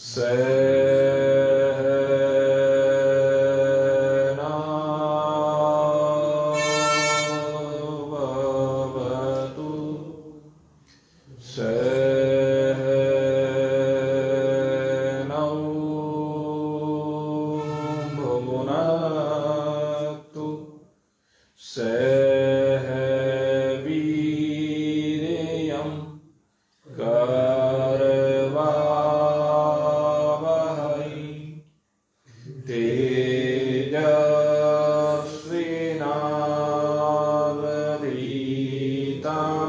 सहनावतु सहनौ भुनक्तु सह वीर्यं करवावहै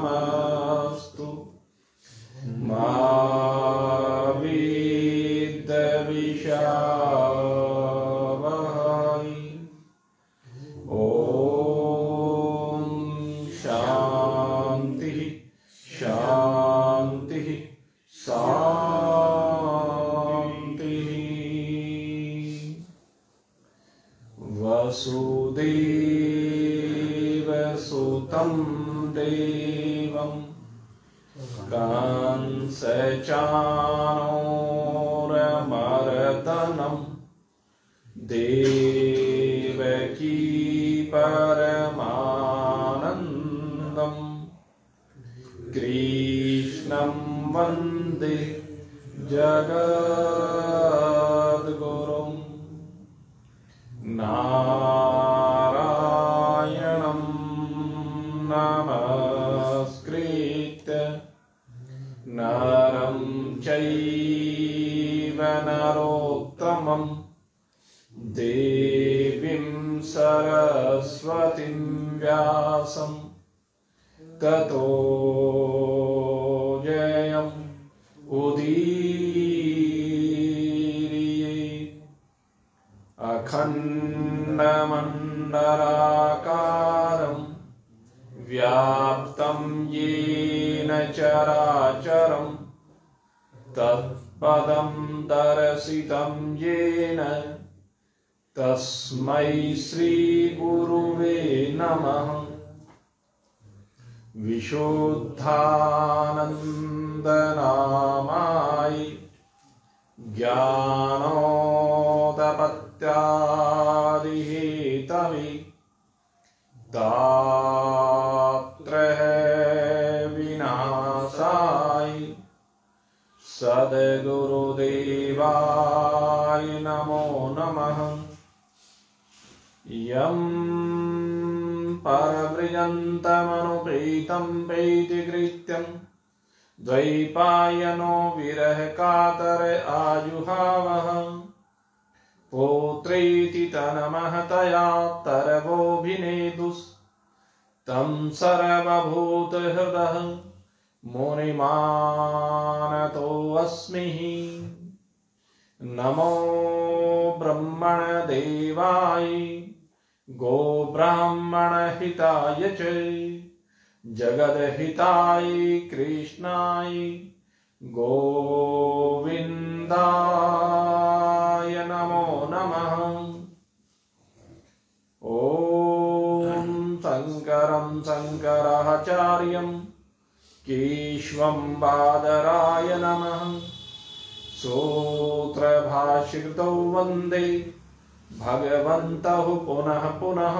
तेजस्विनावधीतमस्तु मा विद्विषावहै। ॐ शान्ति शान्ति शान्तिः। वसुदेवसुतं देवं कंसचाणूरमर्दनं देवकी परमानन्दं कृष्णं वन्दे जगद्गुरुं। नारायणं नमस्कृत्य नरं चैव नरोत्तमं देवीं सरस्वतीं व्यासं ततो जयम् उदीरयेत्। अखण्डमण्डलाकारं व्याप्तं येन चराचरं तत्पदं दर्शितं येन तस्मै श्रीगुरुवे नमः। विशुद्धानन्दनामाय ज्ञानोदपत्यादिहेतवे तात्रय विनाशाय सद्गुरुदेवाय नमो नमः। यं परव्रजन्तमनुप्रीतं प्रीतिकृत्यं द्वैपायनो विरहकातर आजुहावः। पुत्रेति तन्महतया तरवोऽभिनेदुस्तं सर्वभूतहृदः मुनिमानतोऽस्मि। नमो ब्रह्मणदेवाय गोब्राह्मणहिताय च जगद्हिताय कृष्णाय गोविन्दाय नमो नमः। ॐ शङ्करं शङ्कराचार्यं केशवं बादराय नमः। सूत्रभाष्यकृतौ वन्दे भगवन्तौ पुनः पुनः।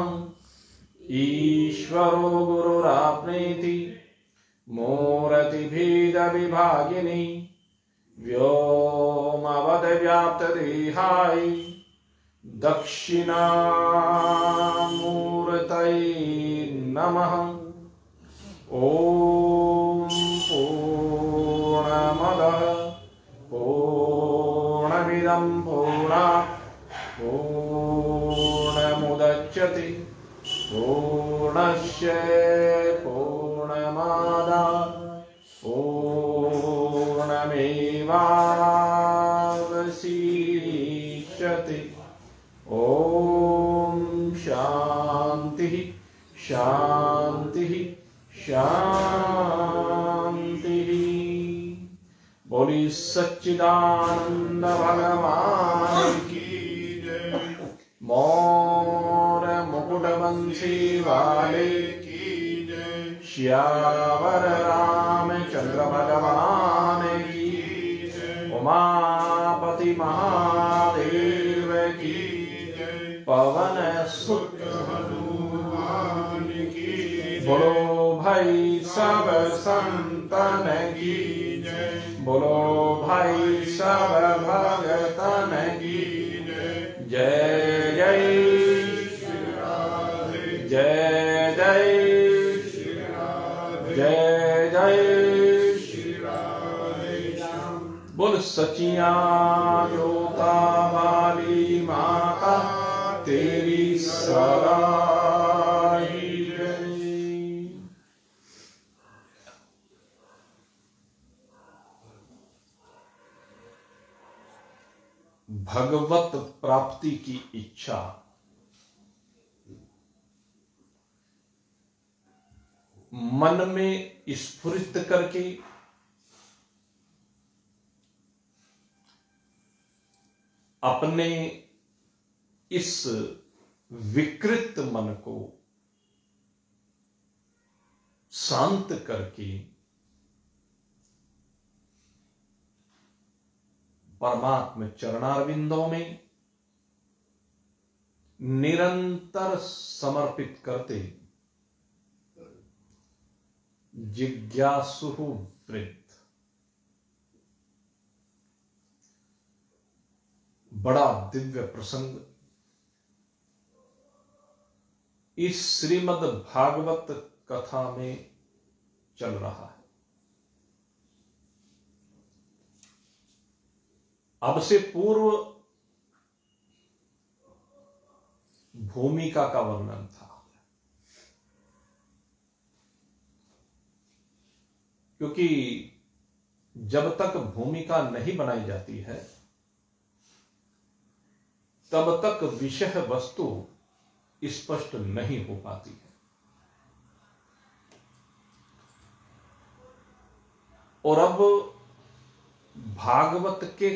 ईश्वरो गुरुरात्मेति मूर्तिभेदविभागिनी व्योमवद्व्याप्तदेहाय दक्षिणामूर्तये नमः। ॐ पूर्णमदः पूर्णमिदं पूर्णात् पूर्णमुदच्यते पूर्णस्य पूर्णमादाय पूर्णमेवावशिष्यते। ॐ शान्तिः शान्तिः शान्तिः। बोली सच्चिदानंद भगवान की जय। मोर मुकुट बंसी वाले की जय। श्यावर रामचंद्र भगवान की जय। उमापति महादेव की जय। पवन सुत हनुमान की जय। बोलो भाई सब संतन की जय। बोलो भाई सब भगतन की जय। जय जय जय जय जय जय बोल सचिया जोता वाली माता तेरी सदा ही जय। भगवत प्राप्ति की इच्छा मन में स्फुरित करके अपने इस विकृत मन को शांत करके परमात्मा चरणारविंदों में निरंतर समर्पित करते जिज्ञासु वृत्त बड़ा दिव्य प्रसंग इस श्रीमद् भागवत कथा में चल रहा है। अब से पूर्व भूमिका का वर्णन था, क्योंकि जब तक भूमिका नहीं बनाई जाती है तब तक विषय वस्तु स्पष्ट नहीं हो पाती है। और अब भागवत के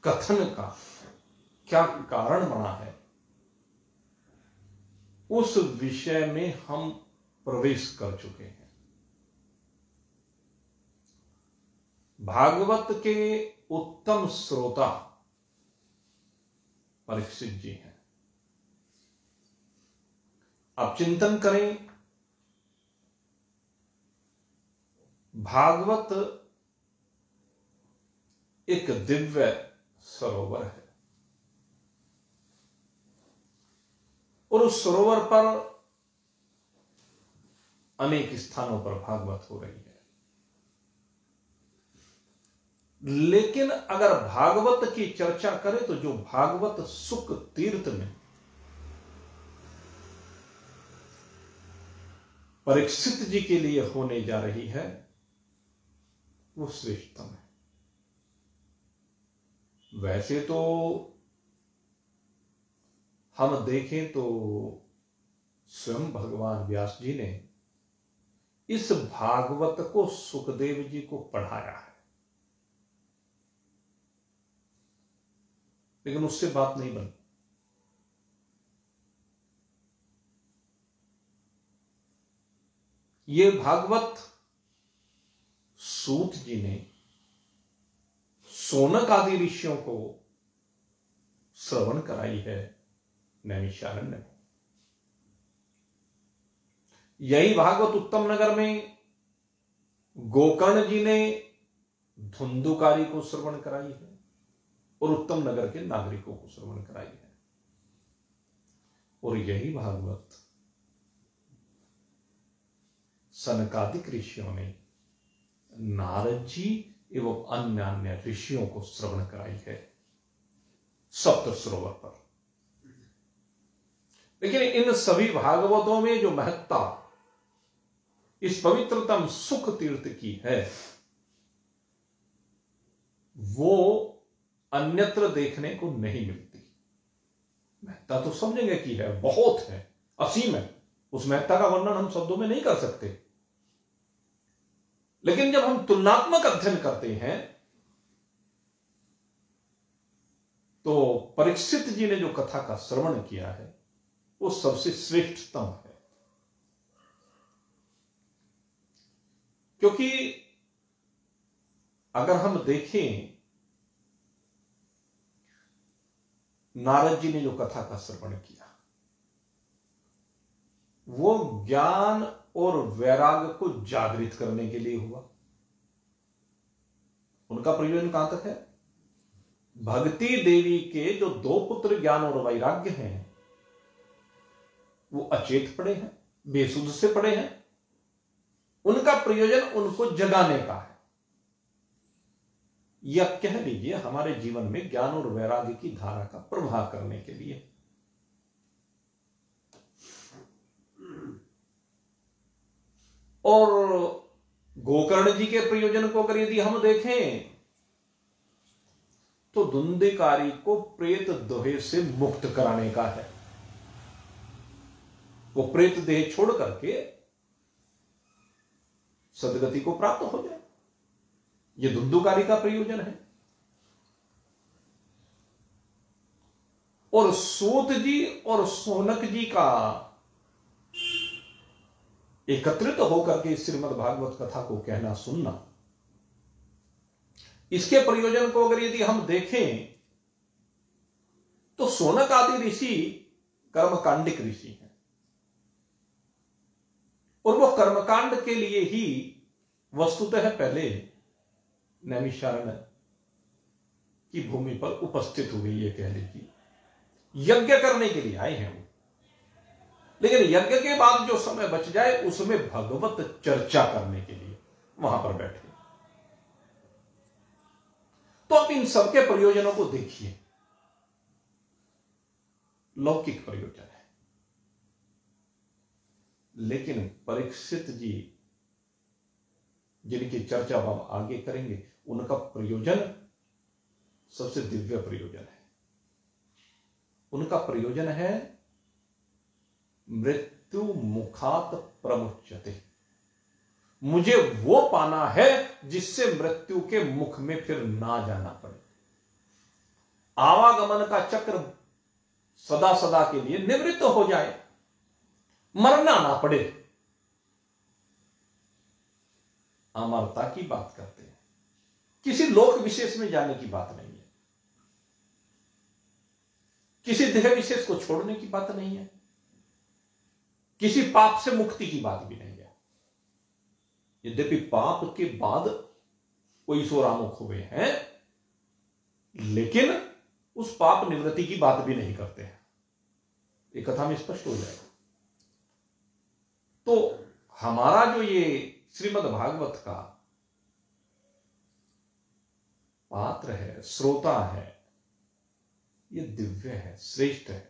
कथन का क्या कारण बना है, उस विषय में हम प्रवेश कर चुके हैं। भागवत के उत्तम श्रोता परीक्षित जी हैं। अब चिंतन करें, भागवत एक दिव्य सरोवर है और उस सरोवर पर अनेक स्थानों पर भागवत हो रही है। लेकिन अगर भागवत की चर्चा करें तो जो भागवत सुख तीर्थ में परीक्षित जी के लिए होने जा रही है वो श्रेष्ठतम है। वैसे तो हम देखें तो स्वयं भगवान व्यास जी ने इस भागवत को सुखदेव जी को पढ़ाया है, लेकिन उससे बात नहीं बनी। ये भागवत सूत जी ने सोनक आदि ऋषियों को श्रवण कराई है नैमिषारण्य में। यही भागवत उत्तम नगर में गोकर्ण जी ने धुंधुकारी को श्रवण कराई है और उत्तम नगर के नागरिकों को श्रवण कराई है। और यही भागवत सनकादिक ऋषियों ने नारद जी एवं अन्य अन्य ऋषियों को श्रवण कराई है सप्त सरोवर पर। लेकिन इन सभी भागवतों में जो महत्ता इस पवित्रतम सुख तीर्थ की है वो अन्यत्र देखने को नहीं मिलती। महत्ता तो सब जगह की है, बहुत है, असीम है। उस महत्ता का वर्णन हम शब्दों में नहीं कर सकते। लेकिन जब हम तुलनात्मक अध्ययन करते हैं तो परीक्षित जी ने जो कथा का श्रवण किया है वो सबसे श्रेष्ठतम है। क्योंकि अगर हम देखें नारद जी ने जो कथा का श्रवण किया वो ज्ञान और वैराग्य को जागृत करने के लिए हुआ। उनका प्रयोजन कहां तक है? भक्ति देवी के जो 2 पुत्र ज्ञान और वैराग्य हैं वो अचेत पड़े हैं, बेसुध से पड़े हैं। उनका प्रयोजन उनको जगाने का है, या कह लीजिए हमारे जीवन में ज्ञान और वैराग्य की धारा का प्रवाह करने के लिए। और गोकर्ण जी के प्रयोजन को अगर यदि हम देखें तो धुंधिकारी को प्रेत दोहे से मुक्त कराने का है। वो प्रेत देह छोड़ करके सदगति को प्राप्त हो जाए, ये धुंधुकारी का प्रयोजन है। और सूत जी और सोनक जी का एकत्रित होकर के श्रीमद् भागवत कथा को कहना सुनना, इसके प्रयोजन को अगर यदि हम देखें तो सोनक आदि ऋषि कर्मकांडिक ऋषि हैं और वो कर्मकांड के लिए ही वस्तुतः पहले नैमिषारण्य की भूमि पर उपस्थित हुए, ये कह लीजिए यज्ञ करने के लिए आए हैं वो। लेकिन यज्ञ के बाद जो समय बच जाए उसमें भगवत चर्चा करने के लिए वहां पर बैठे। तो आप इन सबके प्रयोजनों को देखिए, लौकिक प्रयोजन है। लेकिन परीक्षित जी जिनकी चर्चा हम आगे करेंगे, उनका प्रयोजन सबसे दिव्य प्रयोजन है। उनका प्रयोजन है मृत्यु मुखात प्रमुच्यते, मुझे वो पाना है जिससे मृत्यु के मुख में फिर ना जाना पड़े, आवागमन का चक्र सदा सदा के लिए निवृत्त हो जाए, मरना ना पड़े। अमरता की बात करते हैं, किसी लोक विशेष में जाने की बात नहीं है, किसी देह विशेष को छोड़ने की बात नहीं है, किसी पाप से मुक्ति की बात भी नहीं है। यद्यपि पाप के बाद वो ईश्वरामुख हुए हैं, लेकिन उस पाप निवृत्ति की बात भी नहीं करते हैं। ये कथा में स्पष्ट हो जाएगा। तो हमारा जो ये श्रीमद् भागवत का पात्र है, श्रोता है, ये दिव्य है, श्रेष्ठ है।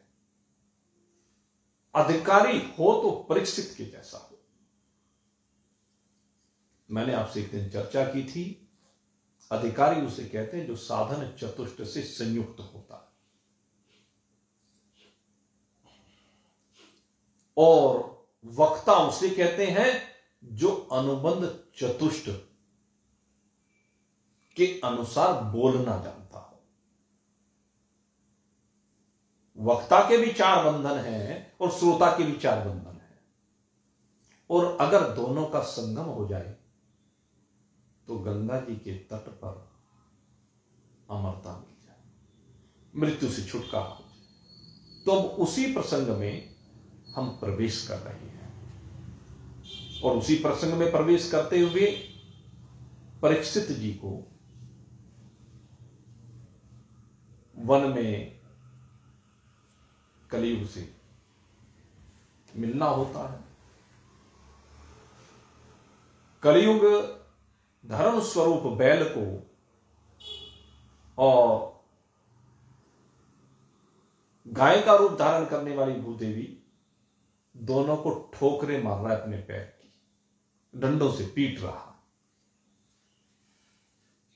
अधिकारी हो तो परीक्षित के जैसा हो। मैंने आपसे एक दिन चर्चा की थी, अधिकारी उसे कहते हैं जो साधन चतुष्ट से संयुक्त होता है, और वक्ता उसे कहते हैं जो अनुबंध चतुष्ट के अनुसार बोलना जानता हो। वक्ता के भी 4 बंधन हैं और श्रोता के भी 4 बंधन हैं, और अगर दोनों का संगम हो जाए तो गंगा जी के तट पर अमरता मिल जाए, मृत्यु से छुटकारा हो जाए। तो अब उसी प्रसंग में हम प्रवेश कर रहे हैं, और उसी प्रसंग में प्रवेश करते हुए परीक्षित जी को वन में कलयुग से मिलना होता है। कलयुग धर्म स्वरूप बैल को और गाय का रूप धारण करने वाली भूदेवी दोनों को ठोकरे मार रहा है, अपने पैर की डंडों से पीट रहा।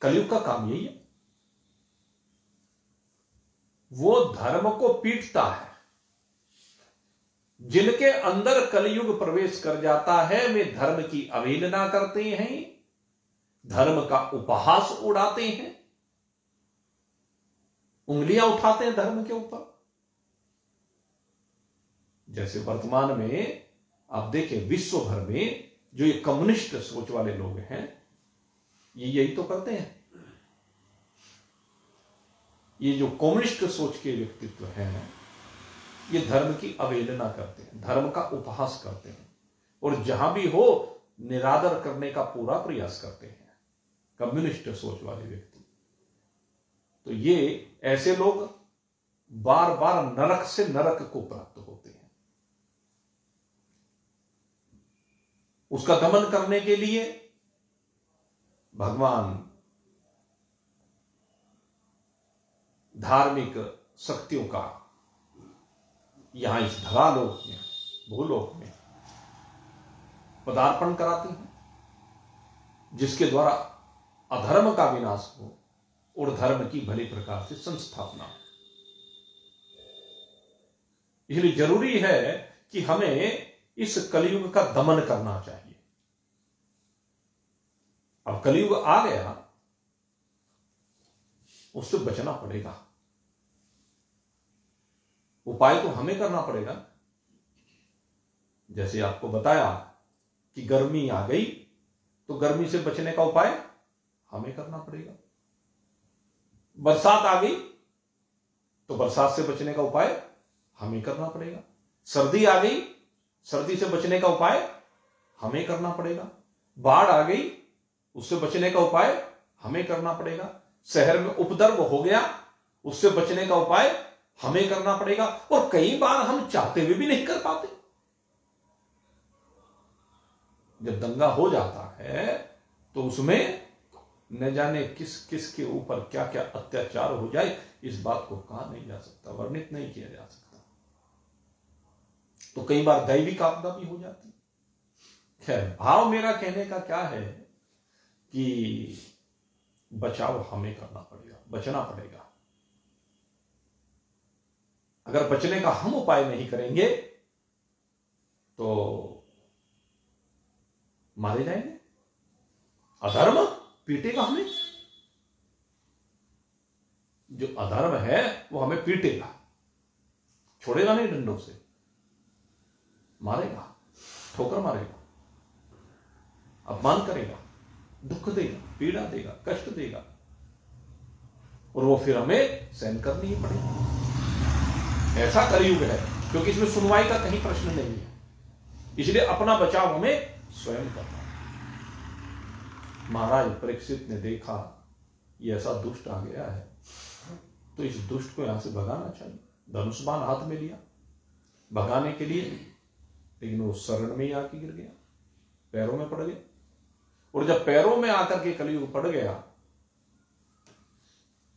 कलयुग का काम यही है, वो धर्म को पीटता है। जिनके अंदर कलयुग प्रवेश कर जाता है वे धर्म की अवहेलना करते हैं, धर्म का उपहास उड़ाते हैं, उंगलियां उठाते हैं धर्म के ऊपर। जैसे वर्तमान में आप देखें विश्व भर में जो ये कम्युनिस्ट सोच वाले लोग हैं, ये यही तो करते हैं। ये जो कम्युनिस्ट सोच के व्यक्तित्व हैं, ये धर्म की अवहेलना करते हैं, धर्म का उपहास करते हैं, और जहां भी हो निरादर करने का पूरा प्रयास करते हैं, कम्युनिस्ट सोच वाले व्यक्ति। तो ये ऐसे लोग बार बार नरक से नरक को प्राप्त होते हैं। उसका दमन करने के लिए भगवान धार्मिक शक्तियों का यहां इस धरालोक में, भूलोक में पदार्पण कराते हैं, जिसके द्वारा अधर्म का विनाश हो और धर्म की भली प्रकार से संस्थापना हो। इसलिए जरूरी है कि हमें इस कलयुग का दमन करना चाहिए। अब कलयुग आ गया, उससे बचना पड़ेगा। उपाय तो हमें करना पड़ेगा। जैसे आपको बताया कि गर्मी आ गई, तो गर्मी से बचने का उपाय हमें करना पड़ेगा। बरसात आ गई, तो बरसात से बचने का उपाय हमें करना पड़ेगा। सर्दी आ गई, सर्दी से बचने का उपाय हमें करना पड़ेगा। बाढ़ आ गई, उससे बचने का उपाय हमें करना पड़ेगा। शहर में उपद्रव हो गया, उससे बचने का उपाय हमें करना पड़ेगा। और कई बार हम चाहते हुए भी नहीं कर पाते। जब दंगा हो जाता है तो उसमें न जाने किस किस के ऊपर क्या क्या अत्याचार हो जाए, इस बात को कहा नहीं जा सकता, वर्णित नहीं किया जा सकता। तो कई बार दैविक आपदा भी हो जाती है। खैर, भाव मेरा कहने का क्या है कि बचाव हमें करना पड़ेगा, बचना पड़ेगा। अगर बचने का हम उपाय नहीं करेंगे तो मारे जाएंगे, अधर्म पीटेगा हमें। जो अधर्म है वो हमें पीटेगा, छोड़ेगा नहीं, डंडों से मारेगा, ठोकर मारेगा, अपमान करेगा, दुख देगा, पीड़ा देगा, कष्ट देगा, और वो फिर हमें सहन करनी ही पड़ेगी। ऐसा कलयुग है, क्योंकि इसमें सुनवाई का कहीं प्रश्न नहीं है। इसलिए अपना बचाव हमें स्वयं करना। महाराज परीक्षित ने देखा ये ऐसा दुष्ट आ गया है, तो इस दुष्ट को यहां से भगाना चाहिए। धनुष बाण हाथ में लिया भगाने के लिए, लेकिन वो शरण में ही आके गिर गया, पैरों में पड़ गया। और जब पैरों में आकर के कलयुग पड़ गया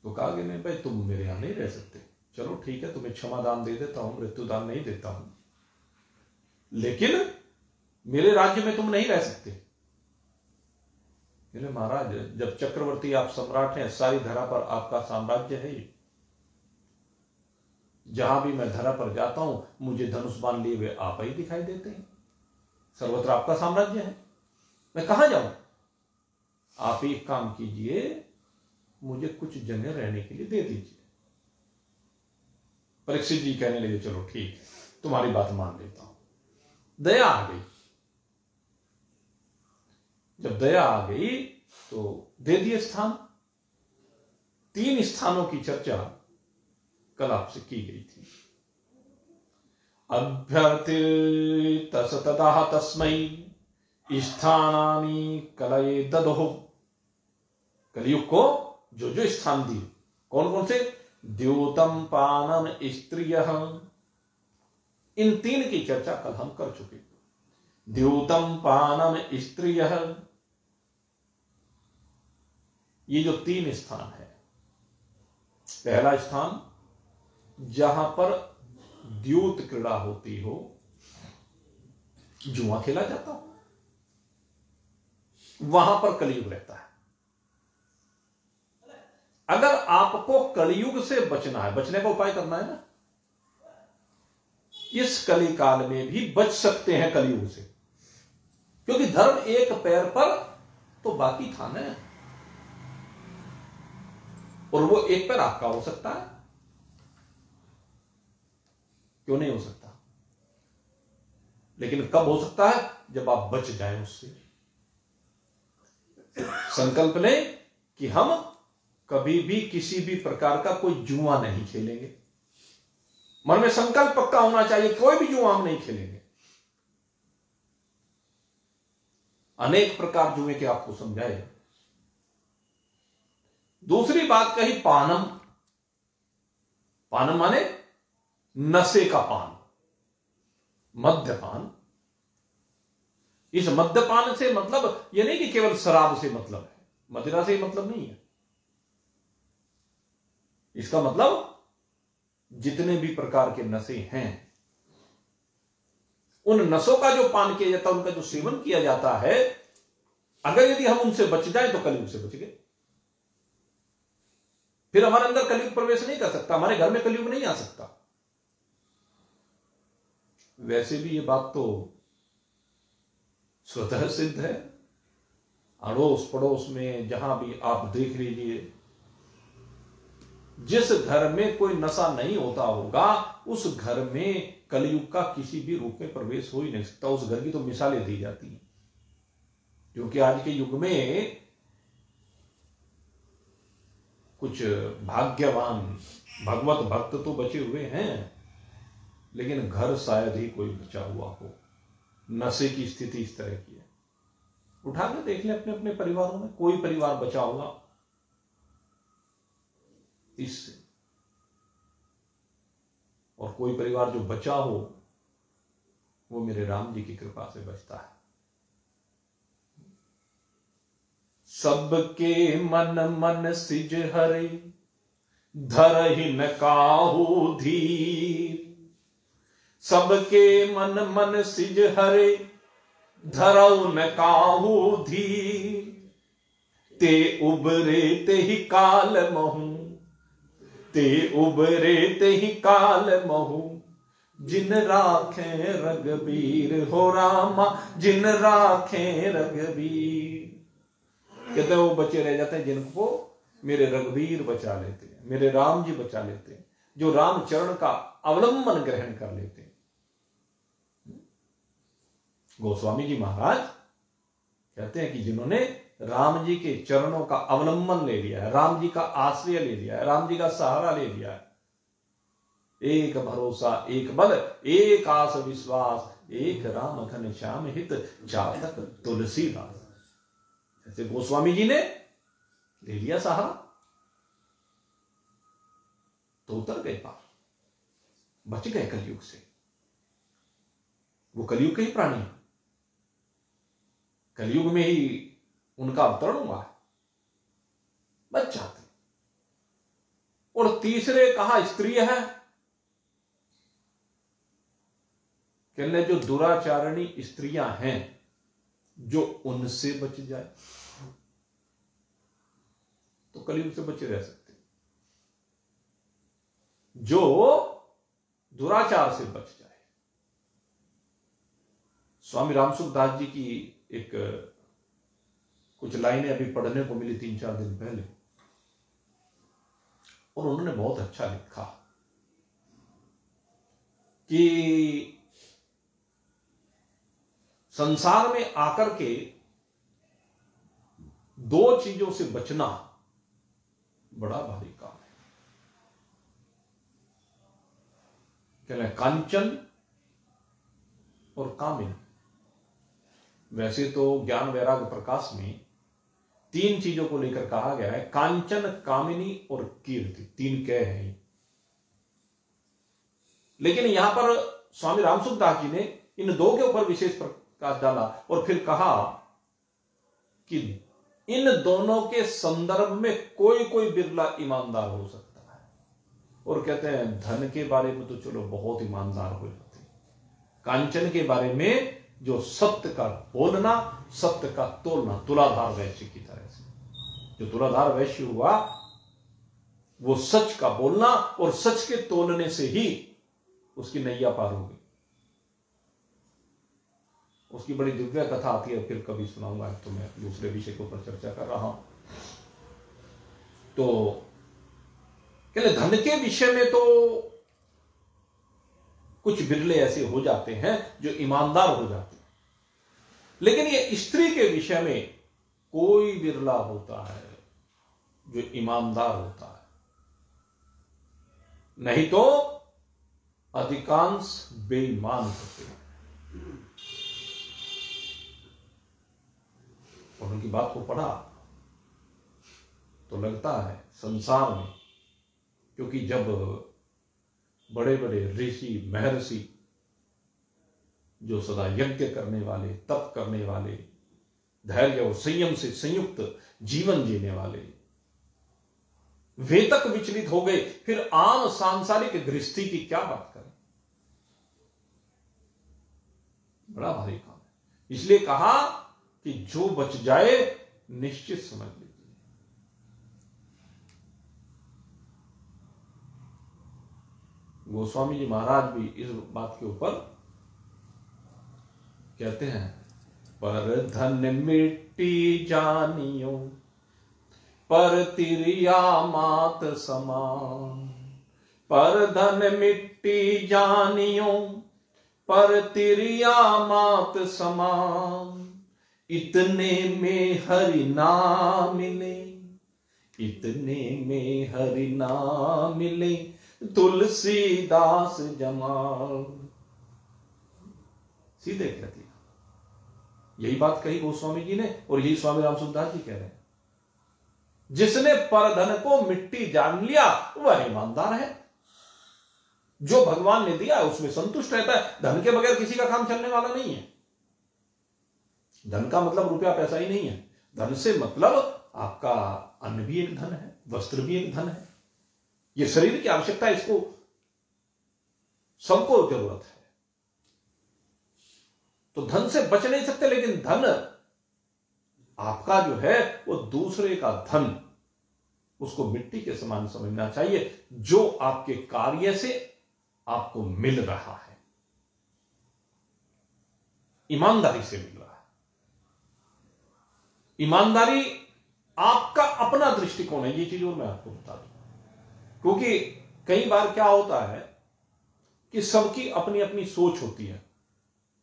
तो कहा कि नहीं भाई, तुम मेरे यहां नहीं रह सकते। चलो ठीक है, तुम्हें क्षमा दान दे देता हूं, मृत्यु दान नहीं देता हूं, लेकिन मेरे राज्य में तुम नहीं रह सकते। महाराज, जब चक्रवर्ती आप सम्राट हैं, सारी धरा पर आपका साम्राज्य है, जहां भी मैं धरा पर जाता हूं मुझे धनुष बाण लिए हुए आप ही दिखाई देते हैं, सर्वत्र आपका साम्राज्य है, मैं कहां जाऊं? आप एक काम कीजिए, मुझे कुछ जगह रहने के लिए दे दीजिए। परीक्षित जी कहने लगे चलो ठीक है, तुम्हारी बात मान लेता हूं। दया आ गई। जब दया आ गई तो दे दिए स्थान। 3 स्थानों की चर्चा कल आपसे की गई थी। अभ्यर्थित सततः तस्मै स्थानानि कलये ददोः। कलयुग को जो जो स्थान दिए, कौन कौन से? द्योतम, पानम, स्त्रियः। इन 3 की चर्चा कल हम कर चुके। द्योतम, पानम, स्त्रियः, ये जो 3 स्थान है। पहला स्थान जहां पर द्यूत क्रीड़ा होती हो, जुआ खेला जाता हो, वहां पर कलयुग रहता है। अगर आपको कलयुग से बचना है, बचने का उपाय करना है ना, इस कली काल में भी बच सकते हैं कलयुग से, क्योंकि धर्म एक पैर पर तो बाकी था ना, और वो एक पैर आपका हो सकता है, क्यों नहीं हो सकता? लेकिन कब हो सकता है? जब आप बच जाएं उससे। संकल्प लें कि हम कभी भी किसी भी प्रकार का कोई जुआ नहीं खेलेंगे। मन में संकल्प पक्का होना चाहिए, कोई भी जुआ हम नहीं खेलेंगे। अनेक प्रकार जुए के आपको समझाए। दूसरी बात कही पानम। पानम माने नशे का पान, मद्यपान। इस मद्यपान से मतलब यह नहीं कि केवल शराब से मतलब है, मदिरा से ही मतलब नहीं है। इसका मतलब जितने भी प्रकार के नशे हैं, उन नशों का जो पान किया जाता है, उनका जो सेवन किया जाता है, अगर यदि हम उनसे बच जाए तो कलयुग से बच गए। फिर हमारे अंदर कलयुग प्रवेश नहीं कर सकता, हमारे घर में कलयुग नहीं आ सकता। वैसे भी ये बात तो स्वतः सिद्ध है। अड़ोस पड़ोस में जहां भी आप देख लीजिए, जिस घर में कोई नशा नहीं होता होगा, उस घर में कलयुग का किसी भी रूप में प्रवेश हो ही नहीं सकता। उस घर की तो मिसालें दी जाती हैं, क्योंकि आज के युग में कुछ भाग्यवान भगवत भक्त तो बचे हुए हैं, लेकिन घर शायद ही कोई बचा हुआ हो। नशे की स्थिति इस तरह की है। उठा के देख ले अपने अपने परिवारों में, कोई परिवार बचा होगा इससे, और कोई परिवार जो बचा हो वो मेरे राम जी की कृपा से बचता है। सबके मन मन सिज हरे, धरहि न काहू धीर। सबके मन मन सिज हरे, धरऊ न काहू धीर। ते उबरे ते ही काल महू, ते उबरे ते ही काल महू। जिन राखें रघुबीर हो रामा, जिन राखें रघुबीर। कहते हैं वो बचे रह जाते हैं जिनको मेरे रघुबीर बचा लेते हैं, मेरे राम जी बचा लेते हैं, जो राम चरण का अवलंबन ग्रहण कर लेते हैं। गोस्वामी जी महाराज कहते हैं कि जिन्होंने राम जी के चरणों का अवलंबन ले लिया है, राम जी का आश्रय ले लिया है, राम जी का सहारा ले लिया है, एक भरोसा एक बल एक आस विश्वास, एक राम घन श्याम हित चातक तुलसीदास। जैसे गोस्वामी जी ने ले लिया सहारा तो उतर गए पार, बच गए कलयुग से। वो कलयुग के ही प्राणी है, कलयुग में ही उनका अवतरण हुआ है, बच जाते। और तीसरे कहा स्त्री है, कहने जो दुराचारणी स्त्रियां हैं, जो उनसे बच जाए तो कलयुग से बचे रह सकते। जो दुराचार से बच जाए। स्वामी रामसुख दास जी की एक कुछ लाइनें अभी पढ़ने को मिली 3-4 दिन पहले, और उन्होंने बहुत अच्छा लिखा कि संसार में आकर के 2 चीजों से बचना बड़ा भारी काम है। क्या है? कांचन और कामिनी। वैसे तो ज्ञान वैराग्य प्रकाश में 3 चीजों को लेकर कहा गया है, कांचन कामिनी और कीर्ति, 3 कह हैं। लेकिन यहां पर स्वामी रामसुख दास जी ने इन 2 के ऊपर विशेष प्रकाश डाला और फिर कहा कि इन दोनों के संदर्भ में कोई बिरला ईमानदार हो सकता है। और कहते हैं धन के बारे में तो चलो बहुत ईमानदार हो जाते हैं, कांचन के बारे में जो सत्य का बोलना, सत्य का तोलना, तुलाधार वैश्य की तरह से, जो तुलाधार वैश्य हुआ वो सच का बोलना और सच के तोलने से ही उसकी नैया पार होगी। उसकी बड़ी दिव्य कथा आती है, फिर कभी सुनाऊंगा, तो मैं दूसरे विषय के ऊपर चर्चा कर रहा हूं। तो कहले धन के विषय में तो कुछ बिरले ऐसे हो जाते हैं जो ईमानदार हो जाते हैं, लेकिन ये स्त्री के विषय में कोई बिरला होता है जो ईमानदार होता है, नहीं तो अधिकांश बेईमान होते हैं। और उनकी बात को पढ़ा तो लगता है संसार में, क्योंकि जब बड़े बड़े ऋषि महर्षि जो सदा यज्ञ करने वाले, तप करने वाले, धैर्य और संयम से संयुक्त जीवन जीने वाले, वे तक विचलित हो गए, फिर आम सांसारिक गृहस्थी की क्या बात करें। बड़ा भारी काम है। इसलिए कहा कि जो बच जाए निश्चित समझ लीजिए। गोस्वामी जी महाराज भी इस बात के ऊपर कहते हैं, पर धन मिट्टी जानियो, पर तिरिया मात समान। पर धन मिट्टी जानियो, पर तिरिया मात समान। इतने में हरि नाम मिले, इतने में हरि नाम मिले, तुलसीदास जमाल। सीधे कह दिया। यही बात कही गोस्वामी जी ने, और यही स्वामी रामसुंदर जी कह रहे हैं। जिसने परधन को मिट्टी जान लिया वह ईमानदार है। जो भगवान ने दिया उसमें संतुष्ट रहता है। धन के बगैर किसी का काम चलने वाला नहीं है। धन का मतलब रुपया पैसा ही नहीं है। धन से मतलब आपका अन्न भी एक धन है, वस्त्र भी एक धन है, ये शरीर की आवश्यकता है, इसको सबको जरूरत है। तो धन से बच नहीं सकते, लेकिन धन आपका जो है वो दूसरे का धन, उसको मिट्टी के समान समझना चाहिए, जो आपके कार्य से आपको मिल रहा है, ईमानदारी से मिल रहा है। ईमानदारी आपका अपना दृष्टिकोण है, ये चीज और मैं आपको बता दूं। क्योंकि कई बार क्या होता है कि सबकी अपनी अपनी सोच होती है।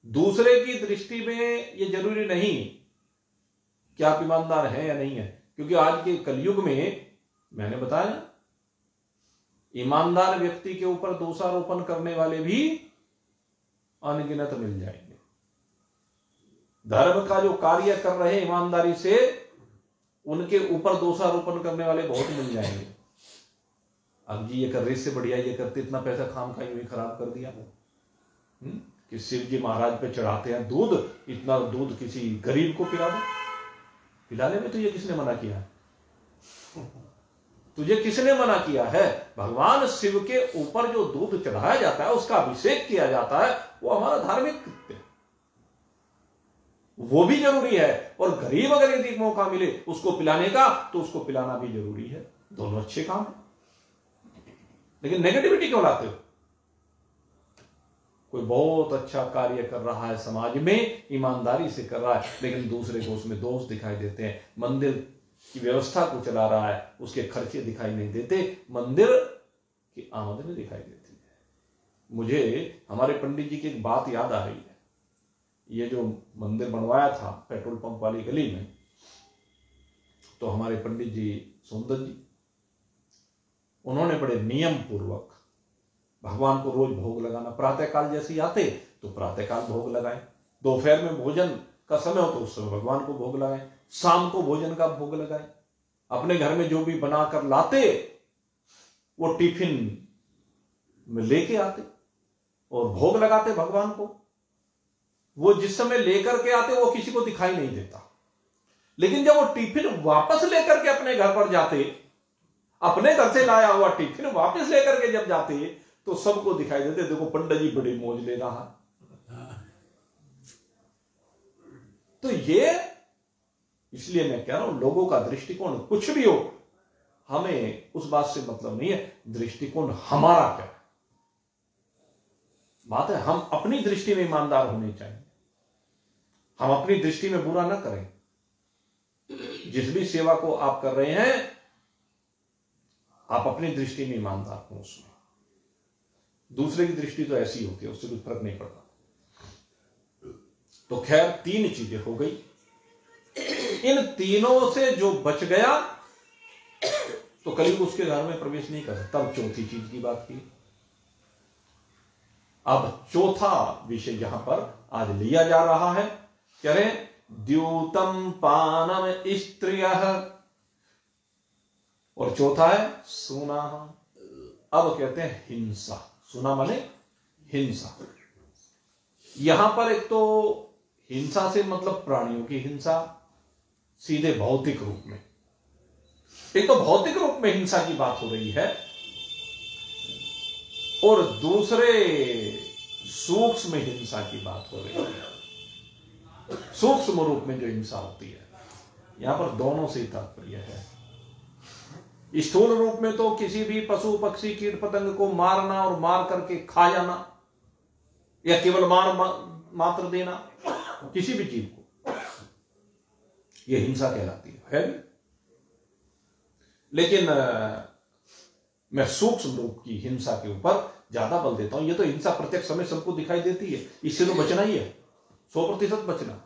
दूसरे की दृष्टि में ये जरूरी नहीं कि आप ईमानदार हैं या नहीं है, क्योंकि आज के कलयुग में मैंने बताया ईमानदार व्यक्ति के ऊपर दोषारोपण करने वाले भी अनगिनत मिल जाएंगे। धर्म का जो कार्य कर रहे हैं ईमानदारी से, उनके ऊपर दोषारोपण करने वाले बहुत मिल जाएंगे। अब जी ये कर रहे, इससे बढ़िया ये करते, इतना पैसा खाम खाई में खराब कर दिया। कि शिव जी महाराज पे चढ़ाते हैं दूध, इतना दूध किसी गरीब को पिला दो। पिलाने में तुझे किसने मना किया है? तुझे किसने मना किया है? भगवान शिव के ऊपर जो दूध चढ़ाया जाता है, उसका अभिषेक किया जाता है, वो हमारा धार्मिक कृत्य है, वो भी जरूरी है। और गरीब अगर यदि मौका मिले उसको पिलाने का, तो उसको पिलाना भी जरूरी है। दोनों अच्छे काम है। लेकिन नेगेटिविटी क्यों लाते हो? कोई बहुत अच्छा कार्य कर रहा है समाज में, ईमानदारी से कर रहा है, लेकिन दूसरे को उसमें दोष दिखाई देते हैं। मंदिर की व्यवस्था को चला रहा है, उसके खर्चे दिखाई नहीं देते, मंदिर की आमदनी दिखाई देती है। मुझे हमारे पंडित जी की एक बात याद आ रही है। ये जो मंदिर बनवाया था पेट्रोल पंप वाली गली में, तो हमारे पंडित जी सुंदर जी, उन्होंने बड़े नियम पूर्वक भगवान को रोज भोग लगाना। प्रातःकाल जैसे ही आते तो प्रातःकाल भोग लगाएं, दोपहर में भोजन का समय हो तो उस समय भगवान को भोग लगाएं, शाम को भोजन का भोग लगाएं। अपने घर में जो भी बनाकर लाते वो टिफिन में लेके आते और भोग लगाते भगवान को। वो जिस समय लेकर के आते वो किसी को दिखाई नहीं देता, लेकिन जब वो टिफिन वापस लेकर के अपने घर पर जाते, अपने घर से लाया हुआ टिफिन वापस लेकर के जब जाते तो सबको दिखाई देते, देखो पंडित जी बड़ी मौज ले रहा। तो ये इसलिए मैं कह रहा हूं, लोगों का दृष्टिकोण कुछ भी हो, हमें उस बात से मतलब नहीं है, दृष्टिकोण हमारा क्या है। बात है हम अपनी दृष्टि में ईमानदार होने चाहिए, हम अपनी दृष्टि में बुरा ना करें। जिस भी सेवा को आप कर रहे हैं, आप अपनी दृष्टि में ईमानदार हो उसमें। दूसरे की दृष्टि तो ऐसी होती है, उससे कुछ फर्क नहीं पड़ता। तो खैर 3 चीजें हो गई। इन तीनों से जो बच गया तो कलयुग उसके घर में प्रवेश नहीं कर सकता। अब चौथी चीज की बात की। अब चौथा विषय यहां पर आज लिया जा रहा है, कह रहे द्यूतम पानम स्त्रिय, और चौथा है सुना। अब कहते हैं हिंसा। सुना माने हिंसा। यहां पर एक तो हिंसा से मतलब प्राणियों की हिंसा सीधे भौतिक रूप में, एक तो भौतिक रूप में हिंसा की बात हो रही है, और दूसरे सूक्ष्म हिंसा की बात हो रही है। सूक्ष्म रूप में जो हिंसा होती है, यहां पर दोनों से तात्पर्य है। स्थूल रूप में तो किसी भी पशु पक्षी कीट पतंग को मारना और मार करके खा जाना, या केवल मात्र देना किसी भी जीव को, यह हिंसा कहलाती है भी। लेकिन मैं सूक्ष्म रूप की हिंसा के ऊपर ज्यादा बल देता हूं। यह तो हिंसा प्रत्यक्ष समय सबको दिखाई देती है, इससे तो बचना ही है, 100% बचना।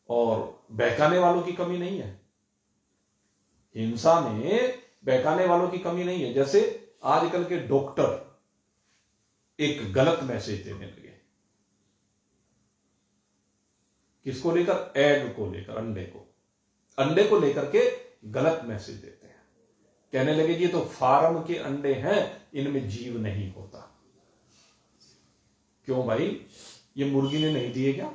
और बहकाने वालों की कमी नहीं है, हिंसा में बहकाने वालों की कमी नहीं है। जैसे आजकल के डॉक्टर एक गलत मैसेज देने लगे, किसको लेकर? एग को लेकर, अंडे को लेकर के गलत मैसेज देते हैं। कहने लगे जी तो फार्म के अंडे हैं, इनमें जीव नहीं होता। क्यों भाई? ये मुर्गी ने नहीं दिए क्या?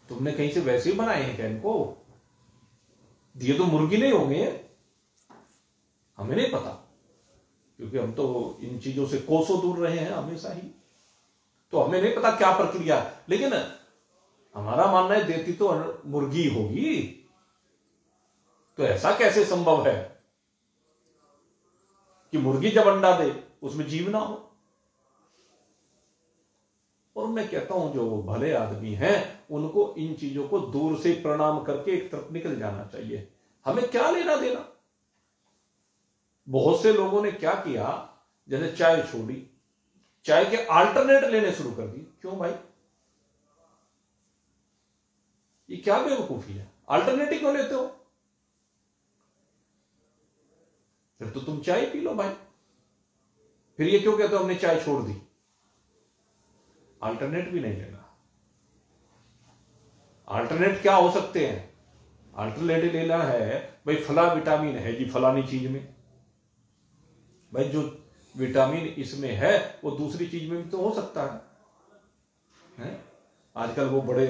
तुमने कहीं से वैसे ही बनाए हैं क्या? इनको दिए तो मुर्गी नहीं होंगे, हमें नहीं पता, क्योंकि हम तो इन चीजों से कोसों दूर रहे हैं हमेशा ही, तो हमें नहीं पता क्या प्रक्रिया। लेकिन हमारा मानना है देती तो मुर्गी होगी, तो ऐसा कैसे संभव है कि मुर्गी जब अंडा दे उसमें जीव ना हो? और मैं कहता हूं जो भले आदमी हैं उनको इन चीजों को दूर से प्रणाम करके एक तरफ निकल जाना चाहिए। हमें क्या लेना देना? बहुत से लोगों ने क्या किया, जैसे चाय छोड़ी, चाय के अल्टरनेट लेने शुरू कर दी। क्यों भाई? ये क्या बेवकूफी है? अल्टरनेटिव क्यों लेते हो? फिर तो तुम चाय पी लो भाई। फिर ये क्यों कहते हो हमने चाय छोड़ दी? अल्टरनेट भी नहीं लेना। अल्टरनेट क्या हो सकते हैं? अल्टरनेटिव लेना है भाई, फला विटामिन है जी फलानी चीज में, भाई जो विटामिन इसमें है वो दूसरी चीज में भी तो हो सकता है? आजकल वो बड़े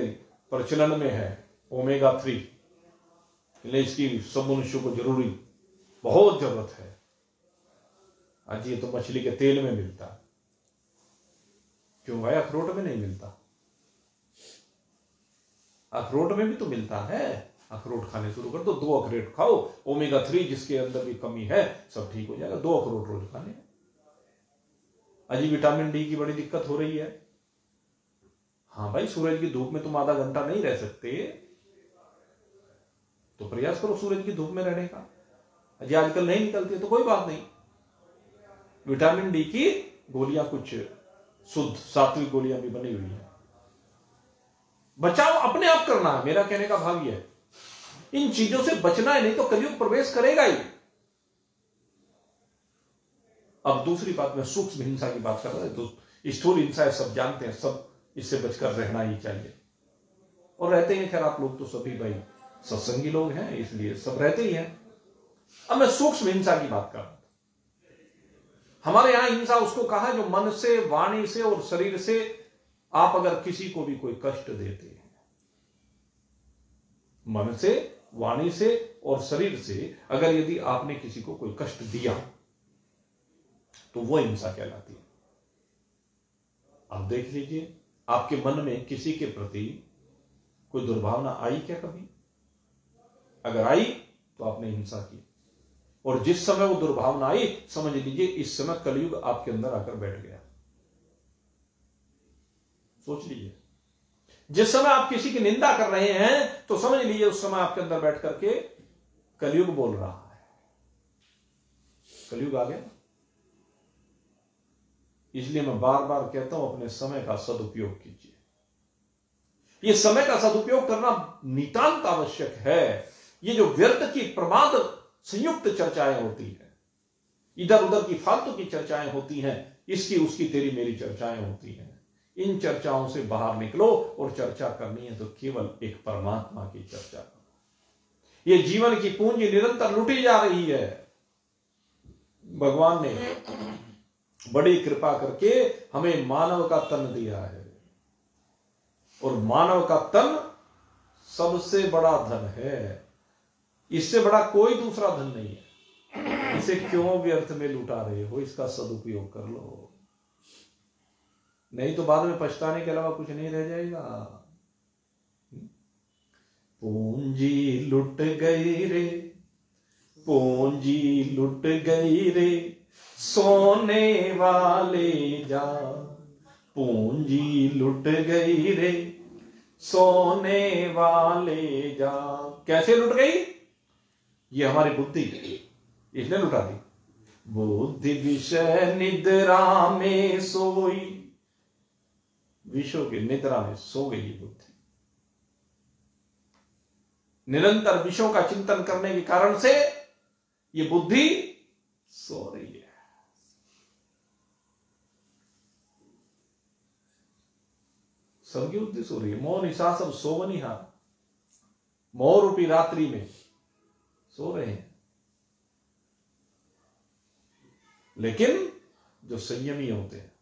प्रचलन में है ओमेगा 3, इसकी सब मनुष्यों को जरूरी, बहुत जरूरत है। आज ये तो मछली के तेल में मिलता है, क्यों भाई अखरोट में नहीं मिलता? अखरोट में भी तो मिलता है। अखरोट खाने शुरू कर दो, 2 अखरोट खाओ, ओमेगा 3 जिसके अंदर भी कमी है सब ठीक हो जाएगा। 2 अखरोट रोज खाने। अजी विटामिन डी की बड़ी दिक्कत हो रही है। हाँ भाई, सूरज की धूप में तुम आधा घंटा नहीं रह सकते, तो प्रयास करो सूरज की धूप में रहने का। अजी आजकल नहीं निकलती तो कोई बात नहीं, विटामिन डी की गोलियां कुछ शुद्ध सात्विक गोलियां भी बनी हुई है। बचाव अपने आप करना है, मेरा कहने का भाव यह है। इन चीजों से बचना है, नहीं तो कलयुग प्रवेश करेगा ही। अब दूसरी बात, मैं सूक्ष्म हिंसा की बात कर रहा हूं, तो स्थूल हिंसा है सब जानते हैं, सब इससे बचकर रहना ही चाहिए और रहते हैं। खैर आप लोग तो सभी भाई सत्संगी लोग हैं, इसलिए सब रहते ही हैं। अब मैं सूक्ष्म हिंसा की बात कर रहा हूं। हमारे यहां हिंसा उसको कहा जो मन से, वाणी से और शरीर से आप अगर किसी को भी कोई कष्ट देते हैं, मन से, वाणी से और शरीर से अगर यदि आपने किसी को कोई कष्ट दिया तो वो हिंसा कहलाती है। आप देख लीजिए, आपके मन में किसी के प्रति कोई दुर्भावना आई क्या कभी? अगर आई तो आपने हिंसा की, और जिस समय वो दुर्भावना आई समझ लीजिए इस समय कलयुग आपके अंदर आकर बैठ गया। सोच लीजिए, जिस समय आप किसी की निंदा कर रहे हैं तो समझ लीजिए उस समय आपके अंदर बैठ करके कलयुग बोल रहा है। कलयुग आ गया। इसलिए मैं बार बार कहता हूं अपने समय का सदुपयोग कीजिए। ये समय का सदुपयोग करना नितांत आवश्यक है। ये जो व्यर्थ की प्रमाद संयुक्त चर्चाएं होती है, इधर उधर की फालतू की चर्चाएं होती हैं, इसकी उसकी तेरी मेरी चर्चाएं होती हैं, इन चर्चाओं से बाहर निकलो और चर्चा करनी है तो केवल एक परमात्मा की चर्चा करो। ये जीवन की पूंजी निरंतर लुटी जा रही है। भगवान ने बड़ी कृपा करके हमें मानव का तन दिया है, और मानव का तन सबसे बड़ा धन है। इससे बड़ा कोई दूसरा धन नहीं है। इसे क्यों व्यर्थ में लुटा रहे हो? इसका सदुपयोग कर लो, नहीं तो बाद में पछताने के अलावा कुछ नहीं रह जाएगा। पूंजी लुट गई रे, पूंजी लुट गई रे, सोने वाले जा। पूंजी लुट गई रे, सोने वाले जा। कैसे लुट गई? ये हमारी बुद्धि, इसने लुटा दी। बुद्धि विषय निद्रा में सोई, विषयों की निद्रा में सो गई ये बुद्धि। निरंतर विषयों का चिंतन करने के कारण से ये बुद्धि सो रही है। सबकी बुद्धि सो रही है। मोह निशा सब सोवनिहार, मोह रूपी रात्रि में सो रहे हैं। लेकिन जो संयमी होते हैं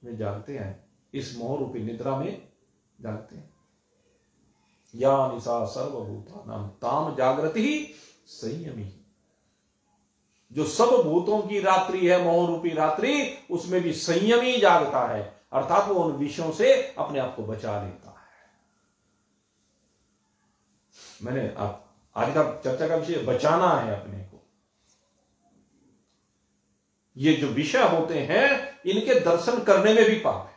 वे जागते हैं, इस मोह रूपी निद्रा में जागते हैं। या निशा सर्वभूतानां ताम जागृति ही संयमी। जो सब भूतों की रात्रि है, मोह रूपी रात्रि, उसमें भी संयमी जागता है, अर्थात वो उन विषयों से अपने आप को बचा लेता है। मैंने आज का चर्चा का विषय बचाना है अपने को। ये जो विषय होते हैं इनके दर्शन करने में भी पाप है,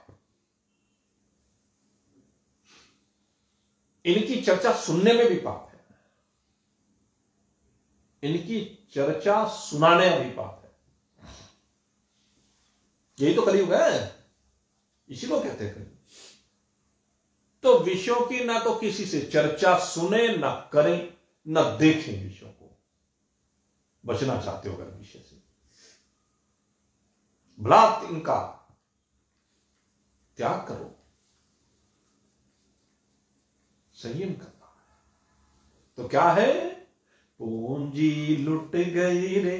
इनकी चर्चा सुनने में भी पाप है, इनकी चर्चा सुनाने में भी पाप है। यही तो कलयुग है, इसी को कहते हैं कलयुग। तो विषयों की ना तो किसी से चर्चा सुने, ना करें, ना देखें विषयों को। बचना चाहते हो अगर विषय से, बलात् इनका त्याग करो, संयम करना है। तो क्या है? पूंजी लुट गई रे,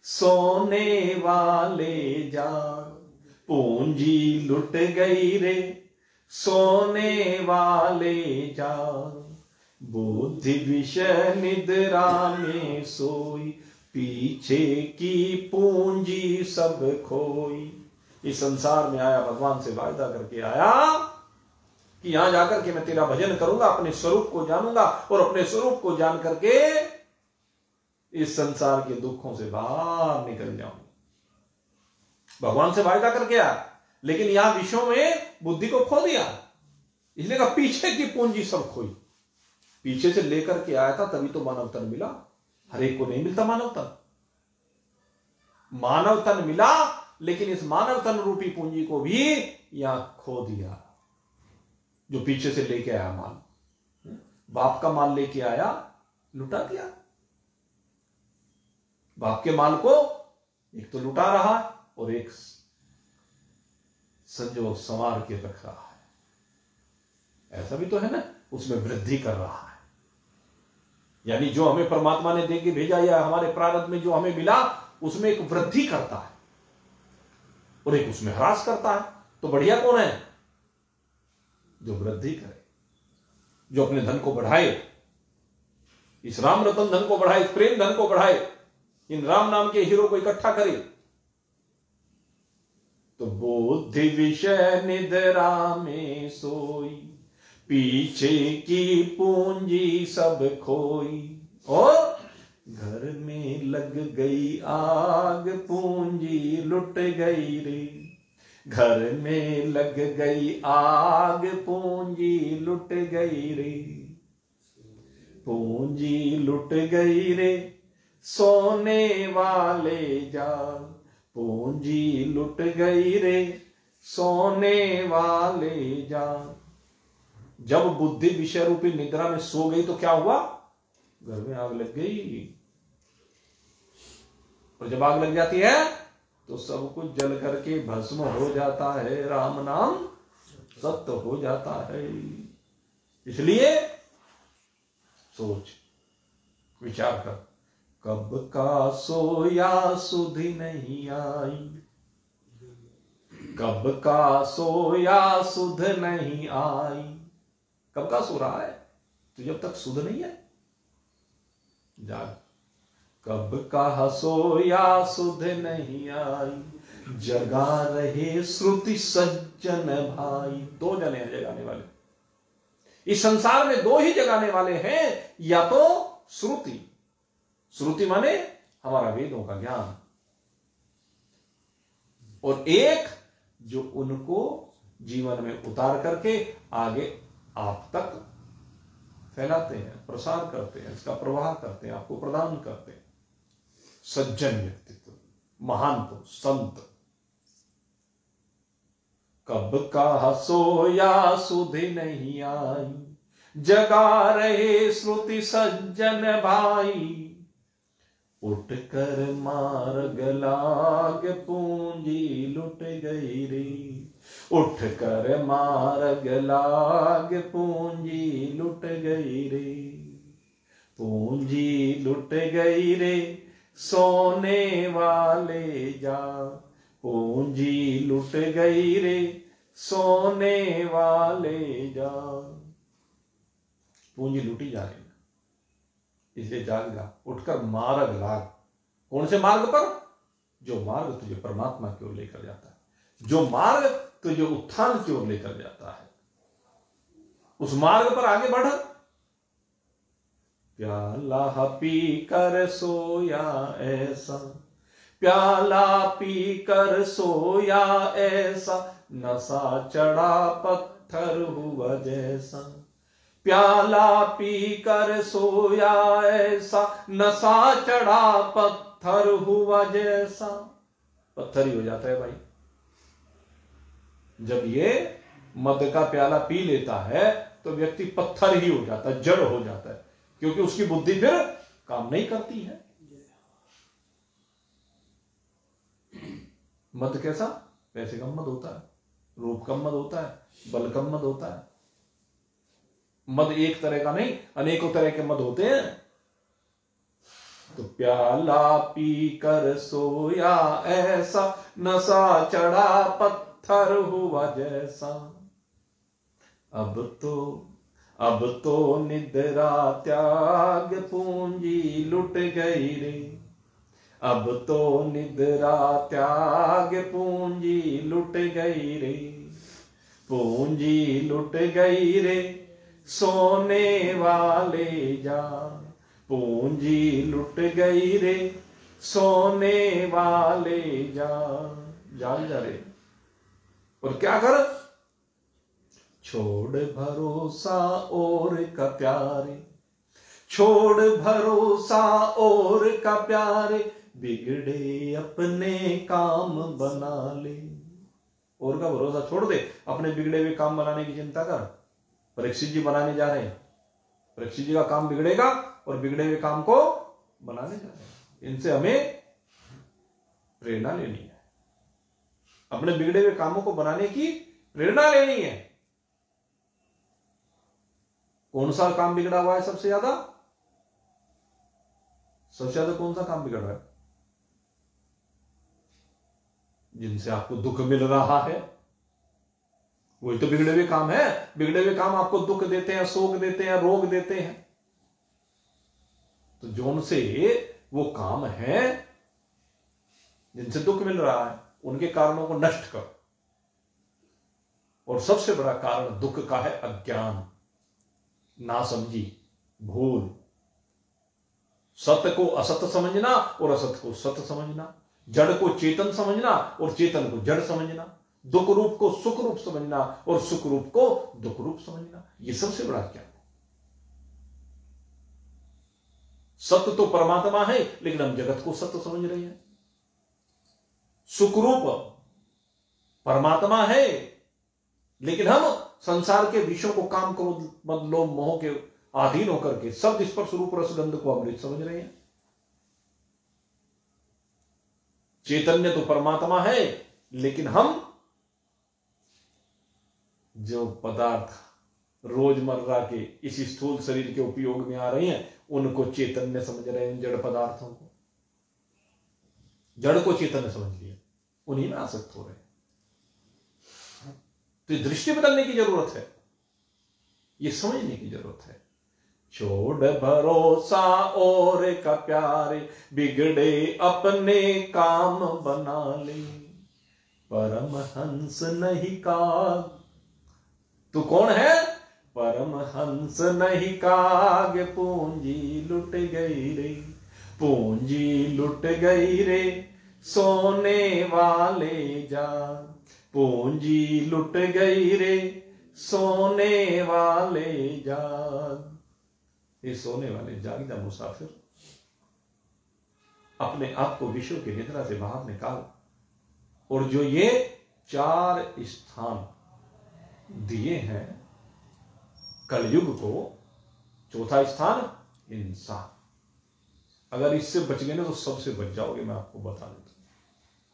सोने वाले जाग। पूंजी लुट गई रे, सोने वाले जाग। बुद्धि विषय निद्रा में सोई, पीछे की पूंजी सब खोई। इस संसार में आया, भगवान से वायदा करके आया कि यहां जाकर के मैं तेरा भजन करूंगा, अपने स्वरूप को जानूंगा, और अपने स्वरूप को जान करके इस संसार के दुखों से बाहर निकल जाऊंगा। भगवान से वायदा करके आया, लेकिन यहां विषयों में बुद्धि को खो दिया, इसलिए कहा पीछे की पूंजी सब खोई। पीछे से लेकर के आया था तभी तो मानव तन मिला, हर एक को नहीं मिलता मानव तन। मानव तन मिला, लेकिन इस मानव तन रूपी पूंजी को भी यहां खो दिया। जो पीछे से लेके आया माल, बाप का माल लेके आया, लुटा दिया। बाप के माल को एक तो लुटा रहा है और एक संजो संवार के रख रहा है। ऐसा भी तो है ना, उसमें वृद्धि कर रहा है। यानी जो हमें परमात्मा ने देके भेजा या हमारे प्रारब्ध में जो हमें मिला, उसमें एक वृद्धि करता है और एक उसमें ह्रास करता है। तो बढ़िया कौन है? जो वृद्धि करे, जो अपने धन को बढ़ाए, इस राम रतन धन को बढ़ाए, इस प्रेम धन को बढ़ाए, इन राम नाम के हीरो को इकट्ठा करे। तो बुद्धि विषय निद्रा में सोई, पीछे की पूंजी सब खोई। और घर में लग गई आग, पूंजी लुट गई रे। घर में लग गई आग, पूंजी लुट गई रे। पूंजी लुट गई रे, सोने वाले जाग। पूंजी लुट गई रे, सोने वाले जाग। जब बुद्धि विषय रूपी निद्रा में सो गई तो क्या हुआ? घर में आग लग गई। और जब आग लग जाती है तो सब कुछ जल करके भस्म हो जाता है, राम नाम सत्य हो जाता है। इसलिए सोच विचार कर, कब का सोया सुधि नहीं आई, कब का सोया सुध नहीं आई। कब का सो रहा है तो जब तक सुध नहीं है जाग। कब का सोया सुध नहीं आई, जगा रहे श्रुति सज्जन भाई। दो जने हैं जगाने वाले इस संसार में, दो ही जगाने वाले हैं, या तो श्रुति, श्रुति माने हमारा वेदों का ज्ञान, और एक जो उनको जीवन में उतार करके आगे आप तक फैलाते हैं, प्रसार करते हैं, इसका प्रवाह करते हैं, आपको प्रदान करते हैं। सज्जन व्यक्तित्व, महान पुरुष, संत। कब का सोया सुधि नहीं आई, जगा रहे श्रुति सज्जन भाई। उठ कर मार्ग लाग पूंजी लुट गई रे, उठ कर मार्ग लाग पूंजी लुट गई रे, पूंजी लुट गई रे सोने वाले जा, पूंजी लुट गई रे सोने वाले जा। पूंजी लुटी जा रही है, इसलिए जाग जा, उठकर मार्ग लाग। कौन से मार्ग पर? जो मार्ग तुझे परमात्मा की ओर लेकर जाता है, जो मार्ग तुझे उत्थान की ओर लेकर जाता है, उस मार्ग पर आगे बढ़। प्याला पी कर सोया ऐसा, प्याला पी कर सोया ऐसा, नशा चढ़ा पत्थर हुआ जैसा। प्याला पी कर सोया ऐसा, नशा चढ़ा पत्थर हुआ जैसा। पत्थर ही हो जाता है भाई जब ये मद का प्याला पी लेता है, तो व्यक्ति पत्थर ही हो जाता है, जड़ हो जाता है, क्योंकि उसकी बुद्धि फिर काम नहीं करती है। मद कैसा? पैसे का मद होता है, रूप का मद होता है, बल का मद होता है। मद एक तरह का नहीं, अनेकों तरह के मद होते हैं। तो प्याला पी कर सोया ऐसा, नशा चढ़ा पत्थर हुआ जैसा। अब तो निद्रा त्याग पूंजी लुट गई रे, अब तो निद्रा त्याग पूंजी लुट गई रे, पूंजी लुट गई रे सोने वाले जा, पूंजी लुट गई रे सोने वाले जा। जाग जा रे, और क्या कर? छोड़ भरोसा और का प्यारे, छोड़ भरोसा और का प्यारे, बिगड़े अपने काम बना ले। और का भरोसा छोड़ दे, अपने बिगड़े हुए काम बनाने की चिंता कर। परीक्षित जी बनाने जा रहे हैं, परीक्षित जी का काम बिगड़ेगा और बिगड़े हुए काम को बनाने जा रहे हैं। इनसे हमें प्रेरणा लेनी है, अपने बिगड़े हुए कामों को बनाने की प्रेरणा लेनी है। कौन सा काम बिगड़ा हुआ है सबसे ज्यादा? सबसे ज्यादा कौन सा काम बिगड़ रहा है? जिनसे आपको दुख मिल रहा है, वही तो बिगड़े हुए काम है। बिगड़े हुए काम आपको दुख देते हैं, शोक देते हैं, रोग देते हैं। तो जो उनसे वो काम है जिनसे दुख मिल रहा है, उनके कारणों को नष्ट कर। और सबसे बड़ा कारण दुख का है अज्ञान, नासमझी, भूल। सत्य को असत्य समझना और असत्य को सत्य समझना, जड़ को चेतन समझना और चेतन को जड़ समझना, दुख रूप को सुख रूप समझना और सुख रूप को दुख रूप समझना, यह सबसे बड़ा ज्ञान है। सत्य तो परमात्मा है, लेकिन हम जगत को सत्य समझ रहे हैं। सुख रूप परमात्मा है, लेकिन हम संसार के विषयों को काम क्रोध मद लोभ मोह के अधीन होकर के शब्द स्पर्श रूप रसगंध को अमृत समझ रहे हैं। चैतन्य तो परमात्मा है, लेकिन हम जो पदार्थ रोजमर्रा के इस स्थूल शरीर के उपयोग में आ रहे हैं उनको चैतन्य समझ रहे हैं। जड़ पदार्थों को, जड़ को चैतन्य समझ लिया, उन्हीं में आसक्त हो रहे हैं। तो ये दृष्टि बदलने की जरूरत है, ये समझने की जरूरत है। छोड़ भरोसा और का प्यारे, बिगड़े अपने काम बना ले, परमहंस नहीं काग। तू कौन है? परमहंस नहीं काग, पूंजी लुट गई रे, पूंजी लुट गई रे, सोने वाले जाग, पूंजी लुट गई रे, सोने वाले जाग। ये सोने वाले जाग जा मुसाफिर, अपने आप को विश्व की निद्रा से बाहर निकाल। और जो ये 4 स्थान दिए हैं कलयुग को, चौथा स्थान हिंसा, अगर इससे बच गए ना तो सबसे बच जाओगे, मैं आपको बता देता हूं।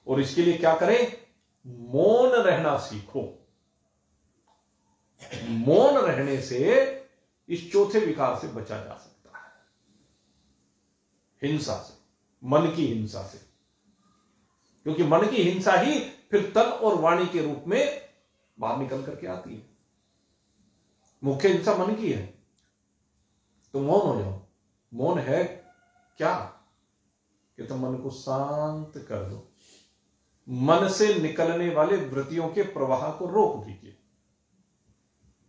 और इसके लिए क्या करें? मौन रहना सीखो। मौन रहने से इस चौथे विकार से बचा जा सकता है, हिंसा से, मन की हिंसा से। क्योंकि मन की हिंसा ही फिर तन और वाणी के रूप में बाहर निकल करके आती है। मुख्य हिंसा मन की है, तो मौन हो जाओ। मौन है क्या? कि तुम मन को शांत कर दो, मन से निकलने वाले वृत्तियों के प्रवाह को रोक दीजिए।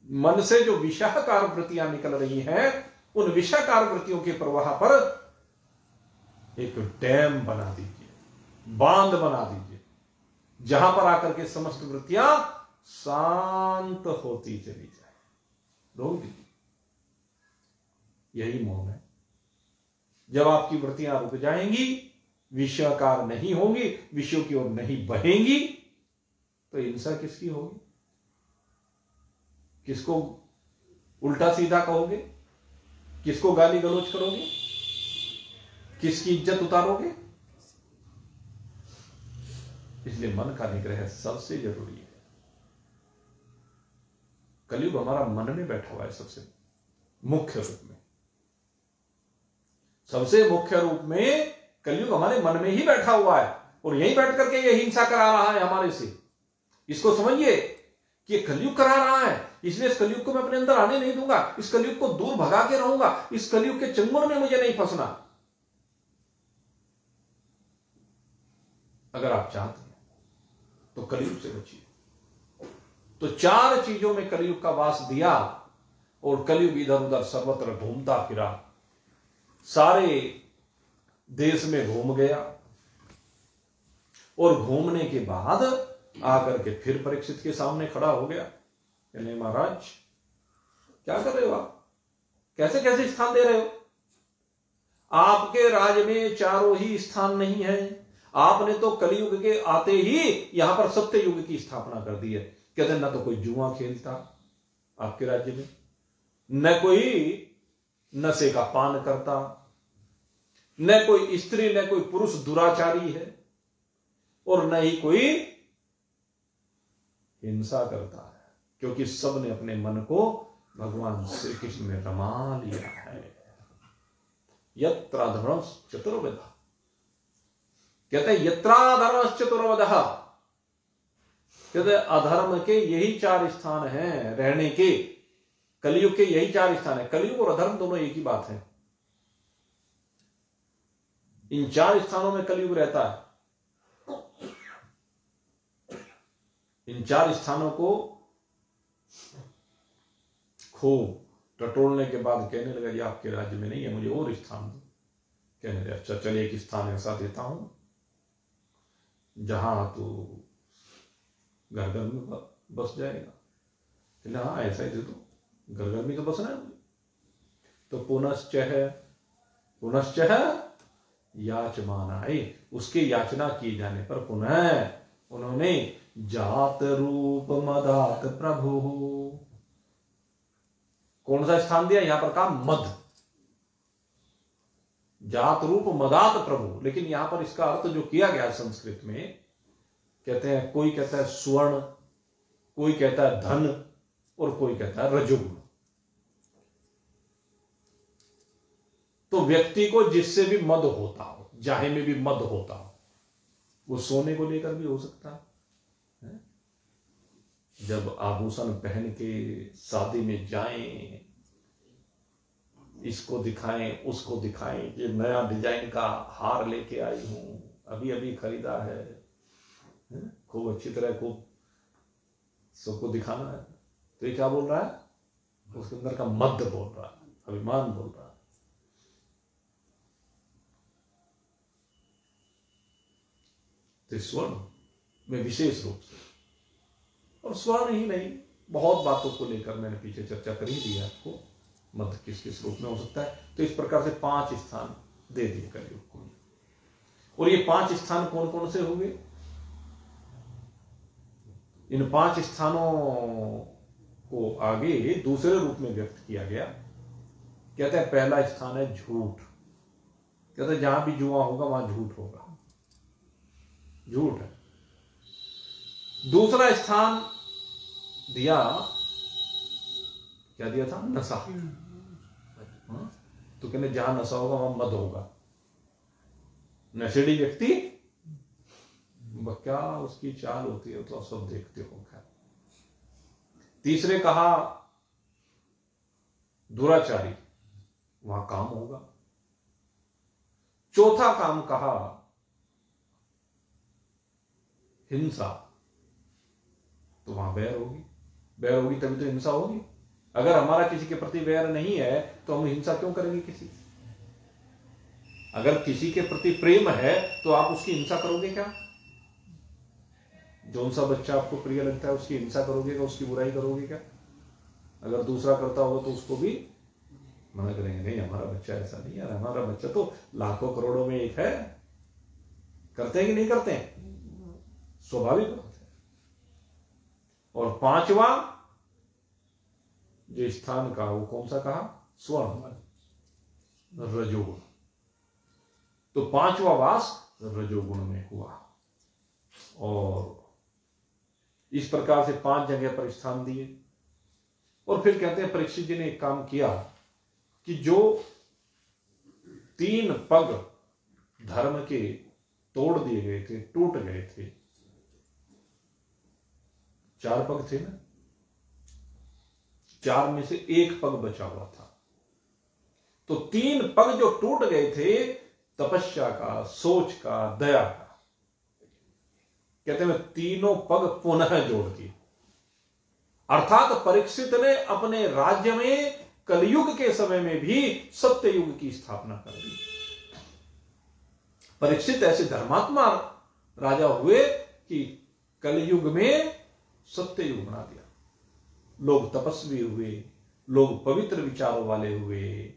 मन से जो विषाकार वृत्तियां निकल रही हैं, उन विषाकार वृत्तियों के प्रवाह पर एक डैम बना दीजिए, बांध बना दीजिए, जहां पर आकर के समस्त वृत्तियां शांत होती चली जाए। रोक दीजिए। यही मौन है। जब आपकी वृत्तियां रुक जाएंगी, विषयाकार नहीं होंगी, विषयों की ओर नहीं बहेंगी, तो हिंसा किसकी होगी? किसको उल्टा सीधा कहोगे? किसको गाली गलौज करोगे? किसकी इज्जत उतारोगे? इसलिए मन का निग्रह सबसे जरूरी है। कलयुग हमारा मन में बैठा हुआ है सबसे मुख्य रूप में। सबसे मुख्य रूप में कलयुग हमारे मन में ही बैठा हुआ है, और यहीं बैठ करके ये हिंसा करा रहा है हमारे से। इसको समझिए कि कलयुग करा रहा है, इसलिए इस कलयुग को मैं अपने अंदर आने नहीं दूंगा, इस कलयुग को दूर भगा के रहूंगा, इस कलयुग के चंगुल में मुझे नहीं फंसना। अगर आप चाहते हैं तो कलयुग से बचिए। तो 4 चीजों में कलयुग का वास दिया, और कलयुग इधर उधर सर्वत्र घूमता फिरा, सारे देश में घूम गया, और घूमने के बाद आकर के फिर परीक्षित के सामने खड़ा हो गया। कहने, महाराज क्या कर रहे हो आप? कैसे कैसे स्थान दे रहे हो? आपके राज में चारों ही स्थान नहीं है। आपने तो कलयुग के आते ही यहां पर सत्य युग की स्थापना कर दी है। कहते न तो कोई जुआ खेलता आपके राज्य में, न कोई नशे का पान करता, न कोई स्त्री न कोई पुरुष दुराचारी है, और न ही कोई हिंसा करता है, क्योंकि सब ने अपने मन को भगवान श्री कृष्ण में रमा लिया है। यत्राधर्म चतुर्विधा, कहते हैं यत्राधर्म चतुर्विधा, कहते अधर्म के यही 4 स्थान हैं रहने के। कलयुग के यही 4 स्थान है। कलयुग और अधर्म दोनों एक ही बात है। इन 4 स्थानों में कलयुग रहता है। इन 4 स्थानों को खूब टटोलने के बाद कहने लगा, ये आपके राज्य में नहीं है, मुझे और स्थान दो। कहने लगे, अच्छा चल एक स्थान ऐसा देता हूं जहां तू घर घर में बस जाएगा। कहने, हाँ ऐसा ही दे दो, घर घर में तो बसना है मुझे। तो पुनश्च याचमानाय, उसके याचना किए जाने पर पुनः उन्होंने जात रूप मदात प्रभु। कौन सा स्थान दिया यहां पर? कहा मद, जात रूप मदात प्रभु। लेकिन यहां पर इसका अर्थ जो किया गया संस्कृत में, कहते हैं, कोई कहता है स्वर्ण, कोई कहता है धन, और कोई कहता है रजोगुण। तो व्यक्ति को जिससे भी मद होता हो, जाहे में भी मद होता हो, वो सोने को लेकर भी हो सकता है। जब आभूषण पहन के शादी में जाएं, इसको दिखाएं, उसको दिखाएं, ये नया डिजाइन का हार लेके आई हूं, अभी अभी खरीदा है, खूब अच्छी तरह, खूब सबको दिखाना है। तो ये क्या बोल रहा है? उसके अंदर का मद बोल रहा है, अभिमान बोल रहा है। तो स्वर्ण में विशेष रूप से, और स्वर्ण ही नहीं, बहुत बातों को लेकर मैंने पीछे चर्चा कर ही दी है आपको, मद किस किस रूप में हो सकता है। तो इस प्रकार से 5 स्थान दे दिए कलयुग को। और ये 5 स्थान कौन कौन से होंगे? इन 5 स्थानों को आगे दूसरे रूप में व्यक्त किया गया। कहते हैं पहला स्थान है झूठ। कहते हैं जहां भी जुआ होगा वहां झूठ होगा, झूठ है। दूसरा स्थान दिया, क्या दिया था? नशा। तो कहने जहां नशा होगा वहां मद होगा। नशेड़ी व्यक्ति, क्या उसकी चाल होती है तो सब देखते हो। खैर, तीसरे कहा दुराचारी, वहां काम होगा। चौथा काम कहा हिंसा, तो वहां बैर होगी। बैर होगी तभी तो हिंसा होगी। अगर हमारा किसी के प्रति बैर नहीं है तो हम हिंसा क्यों करेंगे किसी? अगर किसी के प्रति प्रेम है तो आप उसकी हिंसा करोगे क्या? जौन सा बच्चा आपको प्रिय लगता है उसकी हिंसा करोगे क्या? उसकी बुराई करोगे क्या? अगर दूसरा करता होगा तो उसको भी मना करेंगे, नहीं हमारा बच्चा ऐसा नहीं है, हमारा बच्चा तो लाखों करोड़ों में एक है। करते हैं कि नहीं करते हैं? स्वाभाविक बात है। और 5वां जो स्थान का, वो कौन सा कहा? स्वर्ण, रजोगुण। तो 5वां वास रजोगुण में हुआ। और इस प्रकार से 5 जगह पर स्थान दिए। और फिर कहते हैं परीक्षित जी ने एक काम किया कि जो 3 पग धर्म के तोड़ दिए गए थे, टूट गए थे, 4 पग थे ना, 4 में से 1 पग बचा हुआ था। तो 3 पग जो टूट गए थे, तपस्या का, सोच का, दया का, कहते हैं तीनों पग पुनः जोड़ दिए। अर्थात परीक्षित ने अपने राज्य में कलयुग के समय में भी सत्य युग की स्थापना कर दी। परीक्षित ऐसे धर्मात्मा राजा हुए कि कलयुग में सत्य युग बना दिया। लोग तपस्वी हुए, लोग पवित्र विचारों वाले हुए,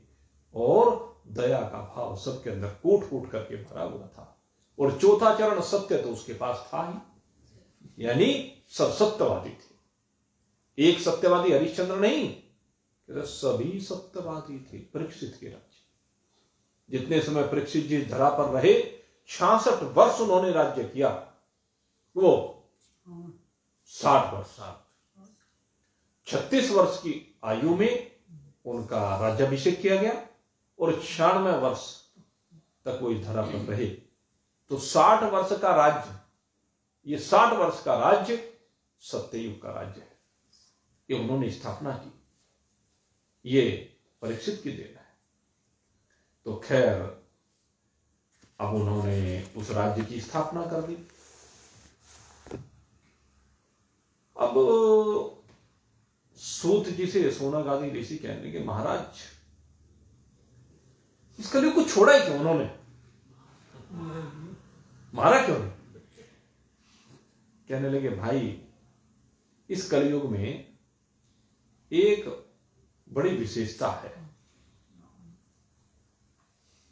और दया का भाव सबके अंदर कूट कूट करके भरा हुआ था। और चौथा चरण सत्य तो उसके पास था ही, यानी सब सत्यवादी थे। एक सत्यवादी हरिश्चंद्र नहीं, सभी सत्यवादी थे परीक्षित के राज्य। जितने समय परीक्षित जी धरा पर रहे, 66 वर्ष उन्होंने राज्य किया। वो 60 वर्ष, 36 वर्ष की आयु में उनका राज्याभिषेक किया गया, और 96 वर्ष तक वो इस धरा पर रहे। तो 60 वर्ष का राज्य, ये 60 वर्ष का राज्य सत्ययुग का राज्य है, ये उन्होंने स्थापना की। ये परीक्षित की देन है। तो खैर, अब उन्होंने उस राज्य की स्थापना कर दी। अब सूत जी से सोनागादी ऋषि कहने के, महाराज इस कलयुग को छोड़ा ही क्यों उन्होंने, मारा क्यों नहीं? कहने लगे, भाई इस कलयुग में एक बड़ी विशेषता है।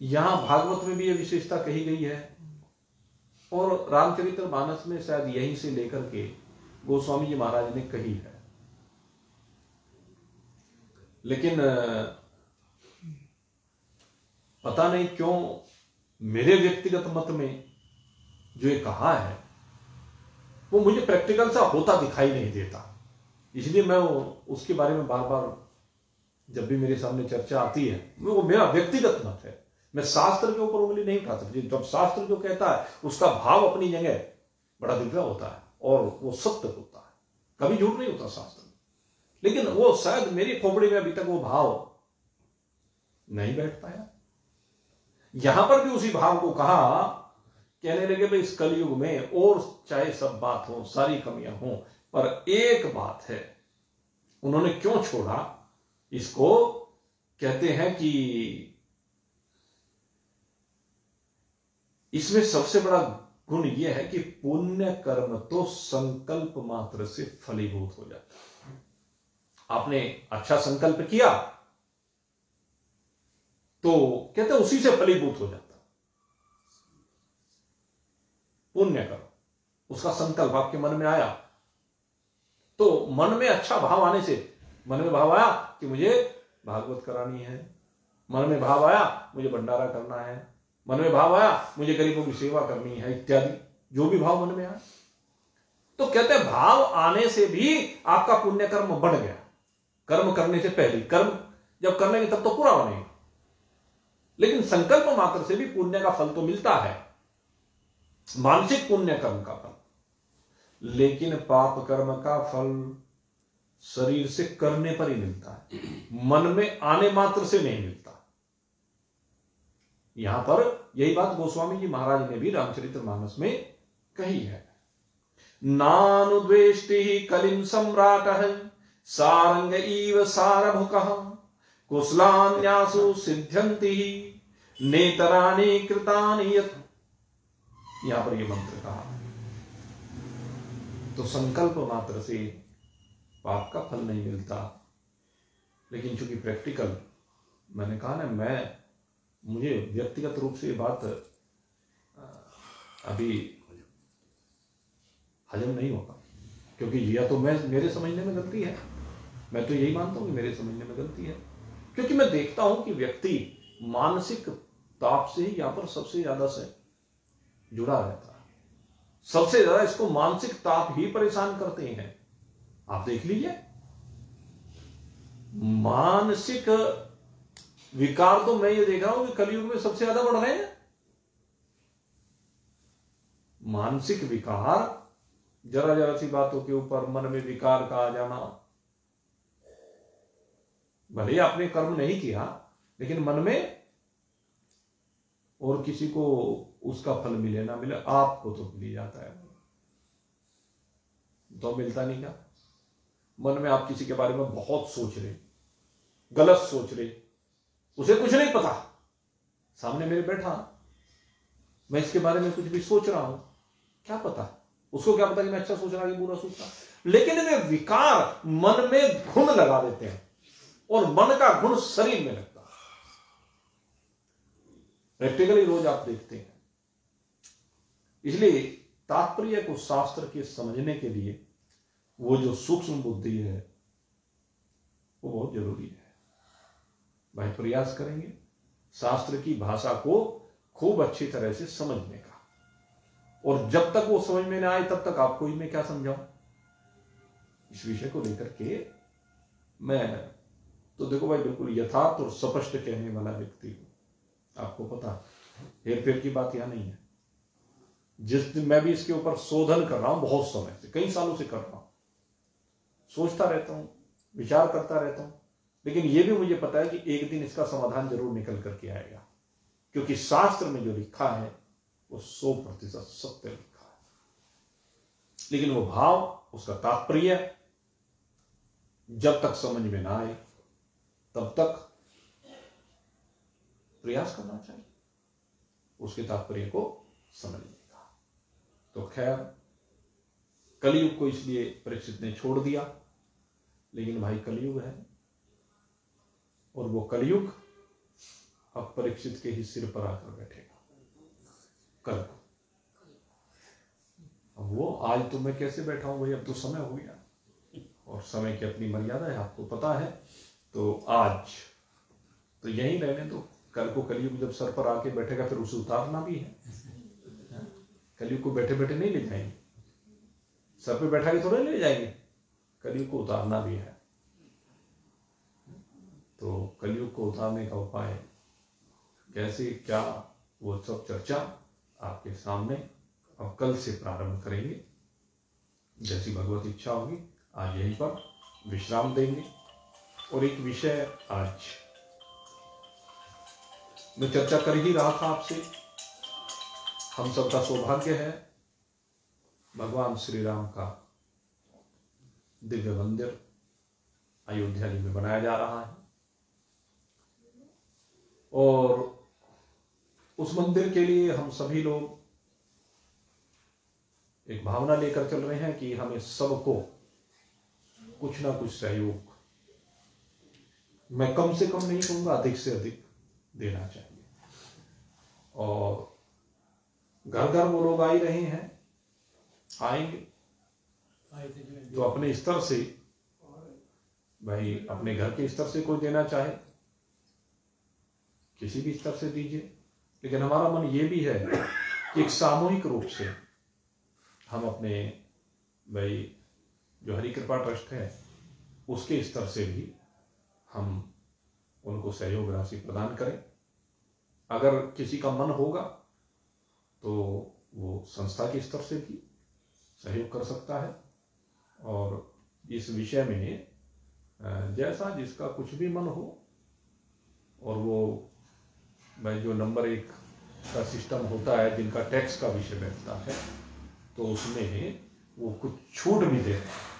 यहां भागवत में भी यह विशेषता कही गई है, और रामचरितमानस में शायद यहीं से लेकर के गोस्वामी जी महाराज ने कही है। लेकिन पता नहीं क्यों मेरे व्यक्तिगत मत में जो ये कहा है वो मुझे प्रैक्टिकल सा होता दिखाई नहीं देता, इसलिए मैं उसके बारे में बार बार जब भी मेरे सामने चर्चा आती है, वो मेरा व्यक्तिगत मत है। मैं शास्त्र के ऊपर उंगली नहीं उठा सकती। जब शास्त्र जो कहता है उसका भाव अपनी जगह बड़ा दिव्य होता है और वो सत्य होता है, कभी झूठ नहीं होता शास्त्र में। लेकिन वो शायद मेरी खोपड़ी में अभी तक वो भाव नहीं बैठ पाया। यहां पर भी उसी भाव को कहा, कहने लगे भाई इस कलयुग में और चाहे सब बात हो, सारी कमियां हो, पर एक बात है। उन्होंने क्यों छोड़ा इसको? कहते हैं कि इसमें सबसे बड़ा गुण यह है कि पुण्य कर्म तो संकल्प मात्र से फलीभूत हो जाता है। आपने अच्छा संकल्प किया तो कहते उसी से फलीभूत हो जाता। पुण्य कर्म, उसका संकल्प आपके मन में आया तो मन में अच्छा भाव आने से, मन में भाव आया कि मुझे भागवत करानी है, मन में भाव आया मुझे भंडारा करना है, मन में भाव आया मुझे गरीबों की सेवा करनी है, इत्यादि जो भी भाव मन में आया, तो कहते हैं भाव आने से भी आपका पुण्य कर्म बढ़ गया। कर्म करने से पहले, कर्म जब कर लेंगे तब तो पूरा बनेगा, लेकिन संकल्प मात्र से भी पुण्य का फल तो मिलता है, मानसिक पुण्य कर्म का फल। लेकिन पाप कर्म का फल शरीर से करने पर ही मिलता है, मन में आने मात्र से नहीं मिलता। यहां पर यही बात गोस्वामी जी महाराज ने भी रामचरितमानस में कही है। नानुद्वेष्टि कलिम सम्राट सारंग इव सारभुकः कुशलान्यासु सिद्ध्यन्ति नेतराणि कृतानि यत्। यहां पर यह मंत्र कहा। तो संकल्प मात्र से पाप का फल नहीं मिलता, लेकिन चूंकि प्रैक्टिकल, मैंने कहा ना, मुझे व्यक्तिगत रूप से ये बात अभी हजम नहीं होगा, क्योंकि या तो मेरे समझने में गलती है, मैं तो यही मानता हूं कि मेरे समझने में गलती है, क्योंकि मैं देखता हूं कि व्यक्ति मानसिक ताप से ही यहां पर सबसे ज्यादा से जुड़ा रहता है। सबसे ज्यादा इसको मानसिक ताप ही परेशान करते हैं। आप देख लीजिए, मानसिक विकार तो मैं ये देख रहा हूं कि कलयुग में सबसे ज्यादा बढ़ रहे हैं। मानसिक विकार, जरा जरा सी बातों के ऊपर मन में विकार का आ जाना। भले आपने कर्म नहीं किया, लेकिन मन में और किसी को उसका फल मिले ना मिले, आपको तो मिल जाता है, तो मिलता नहीं क्या? मन में आप किसी के बारे में बहुत सोच रहे, गलत सोच रहे, उसे कुछ नहीं पता, सामने मेरे बैठा, मैं इसके बारे में कुछ भी सोच रहा हूं, क्या पता उसको, क्या पता कि मैं अच्छा सोच रहा कि बुरा सोच रहा। लेकिन वे विकार मन में घुन लगा देते हैं और मन का घुन शरीर में लगता है। प्रैक्टिकली रोज आप देखते हैं। इसलिए तात्पर्य को शास्त्र के समझने के लिए वो जो सूक्ष्म बुद्धि है वो बहुत जरूरी है। भाई प्रयास करेंगे शास्त्र की भाषा को खूब अच्छी तरह से समझने का, और जब तक वो समझ में ना आए तब तक आपको ही मैं क्या समझाऊं। इस विषय को लेकर के मैं तो देखो भाई बिल्कुल यथार्थ और स्पष्ट कहने वाला व्यक्ति हूं। आपको पता हेर फेर की बात यहां नहीं है। जिस दिन मैं भी इसके ऊपर शोधन कर रहा हूं, बहुत समय से, कई सालों से कर रहा हूं, सोचता रहता हूं, विचार करता रहता हूं, लेकिन यह भी मुझे पता है कि एक दिन इसका समाधान जरूर निकल करके आएगा, क्योंकि शास्त्र में जो लिखा है वो 100% सत्य लिखा है। लेकिन वो भाव, उसका तात्पर्य जब तक समझ में ना आए तब तक प्रयास करना चाहिए उसके तात्पर्य को समझने का। तो खैर, कलयुग को इसलिए परीक्षित ने छोड़ दिया, लेकिन भाई कलयुग है और वो कलयुग अब परीक्षित के ही सिर पर आकर बैठेगा। कल अब वो आज तो मैं कैसे बैठा हूँ भाई, अब तो समय हो गया और समय की अपनी मर्यादा है, आपको पता है। तो आज तो यहीं रहने दो, कल को कलयुग जब सर पर आके बैठेगा फिर उसे उतारना भी है। कलयुग को बैठे बैठे नहीं ले जाएंगे, सर पे बैठा के थोड़े ले जाएंगे, कलयुग को उतारना भी है। तो कलयुग को उतारने का उपाय कैसे क्या, वो सब चर्चा आपके सामने अब कल से प्रारंभ करेंगे। जैसी भगवत इच्छा होगी आज यहीं पर विश्राम देंगे। और एक विषय आज मैं चर्चा कर ही रहा था आपसे, हम सबका सौभाग्य है भगवान श्री राम का दिव्य मंदिर अयोध्या जी में बनाया जा रहा है और उस मंदिर के लिए हम सभी लोग एक भावना लेकर चल रहे हैं कि हमें सबको कुछ ना कुछ सहयोग, मैं कम से कम नहीं कहूंगा, अधिक से अधिक देना चाहिए। और घर घर वो लोग आ ही रहे हैं, आएंगे तो अपने स्तर से, भाई अपने घर के स्तर से कोई देना चाहे किसी भी स्तर से दीजिए, लेकिन हमारा मन ये भी है कि एक सामूहिक रूप से हम अपने भाई जो हरि कृपा ट्रस्ट है उसके स्तर से भी हम उनको सहयोग राशि प्रदान करें। अगर किसी का मन होगा तो वो संस्था के स्तर से भी सहयोग कर सकता है। और इस विषय में जैसा जिसका कुछ भी मन हो, और वो भाई जो नंबर 1 का सिस्टम होता है जिनका टैक्स का विषय बैठता है तो उसमें वो कुछ छूट भी दे रहे हैं।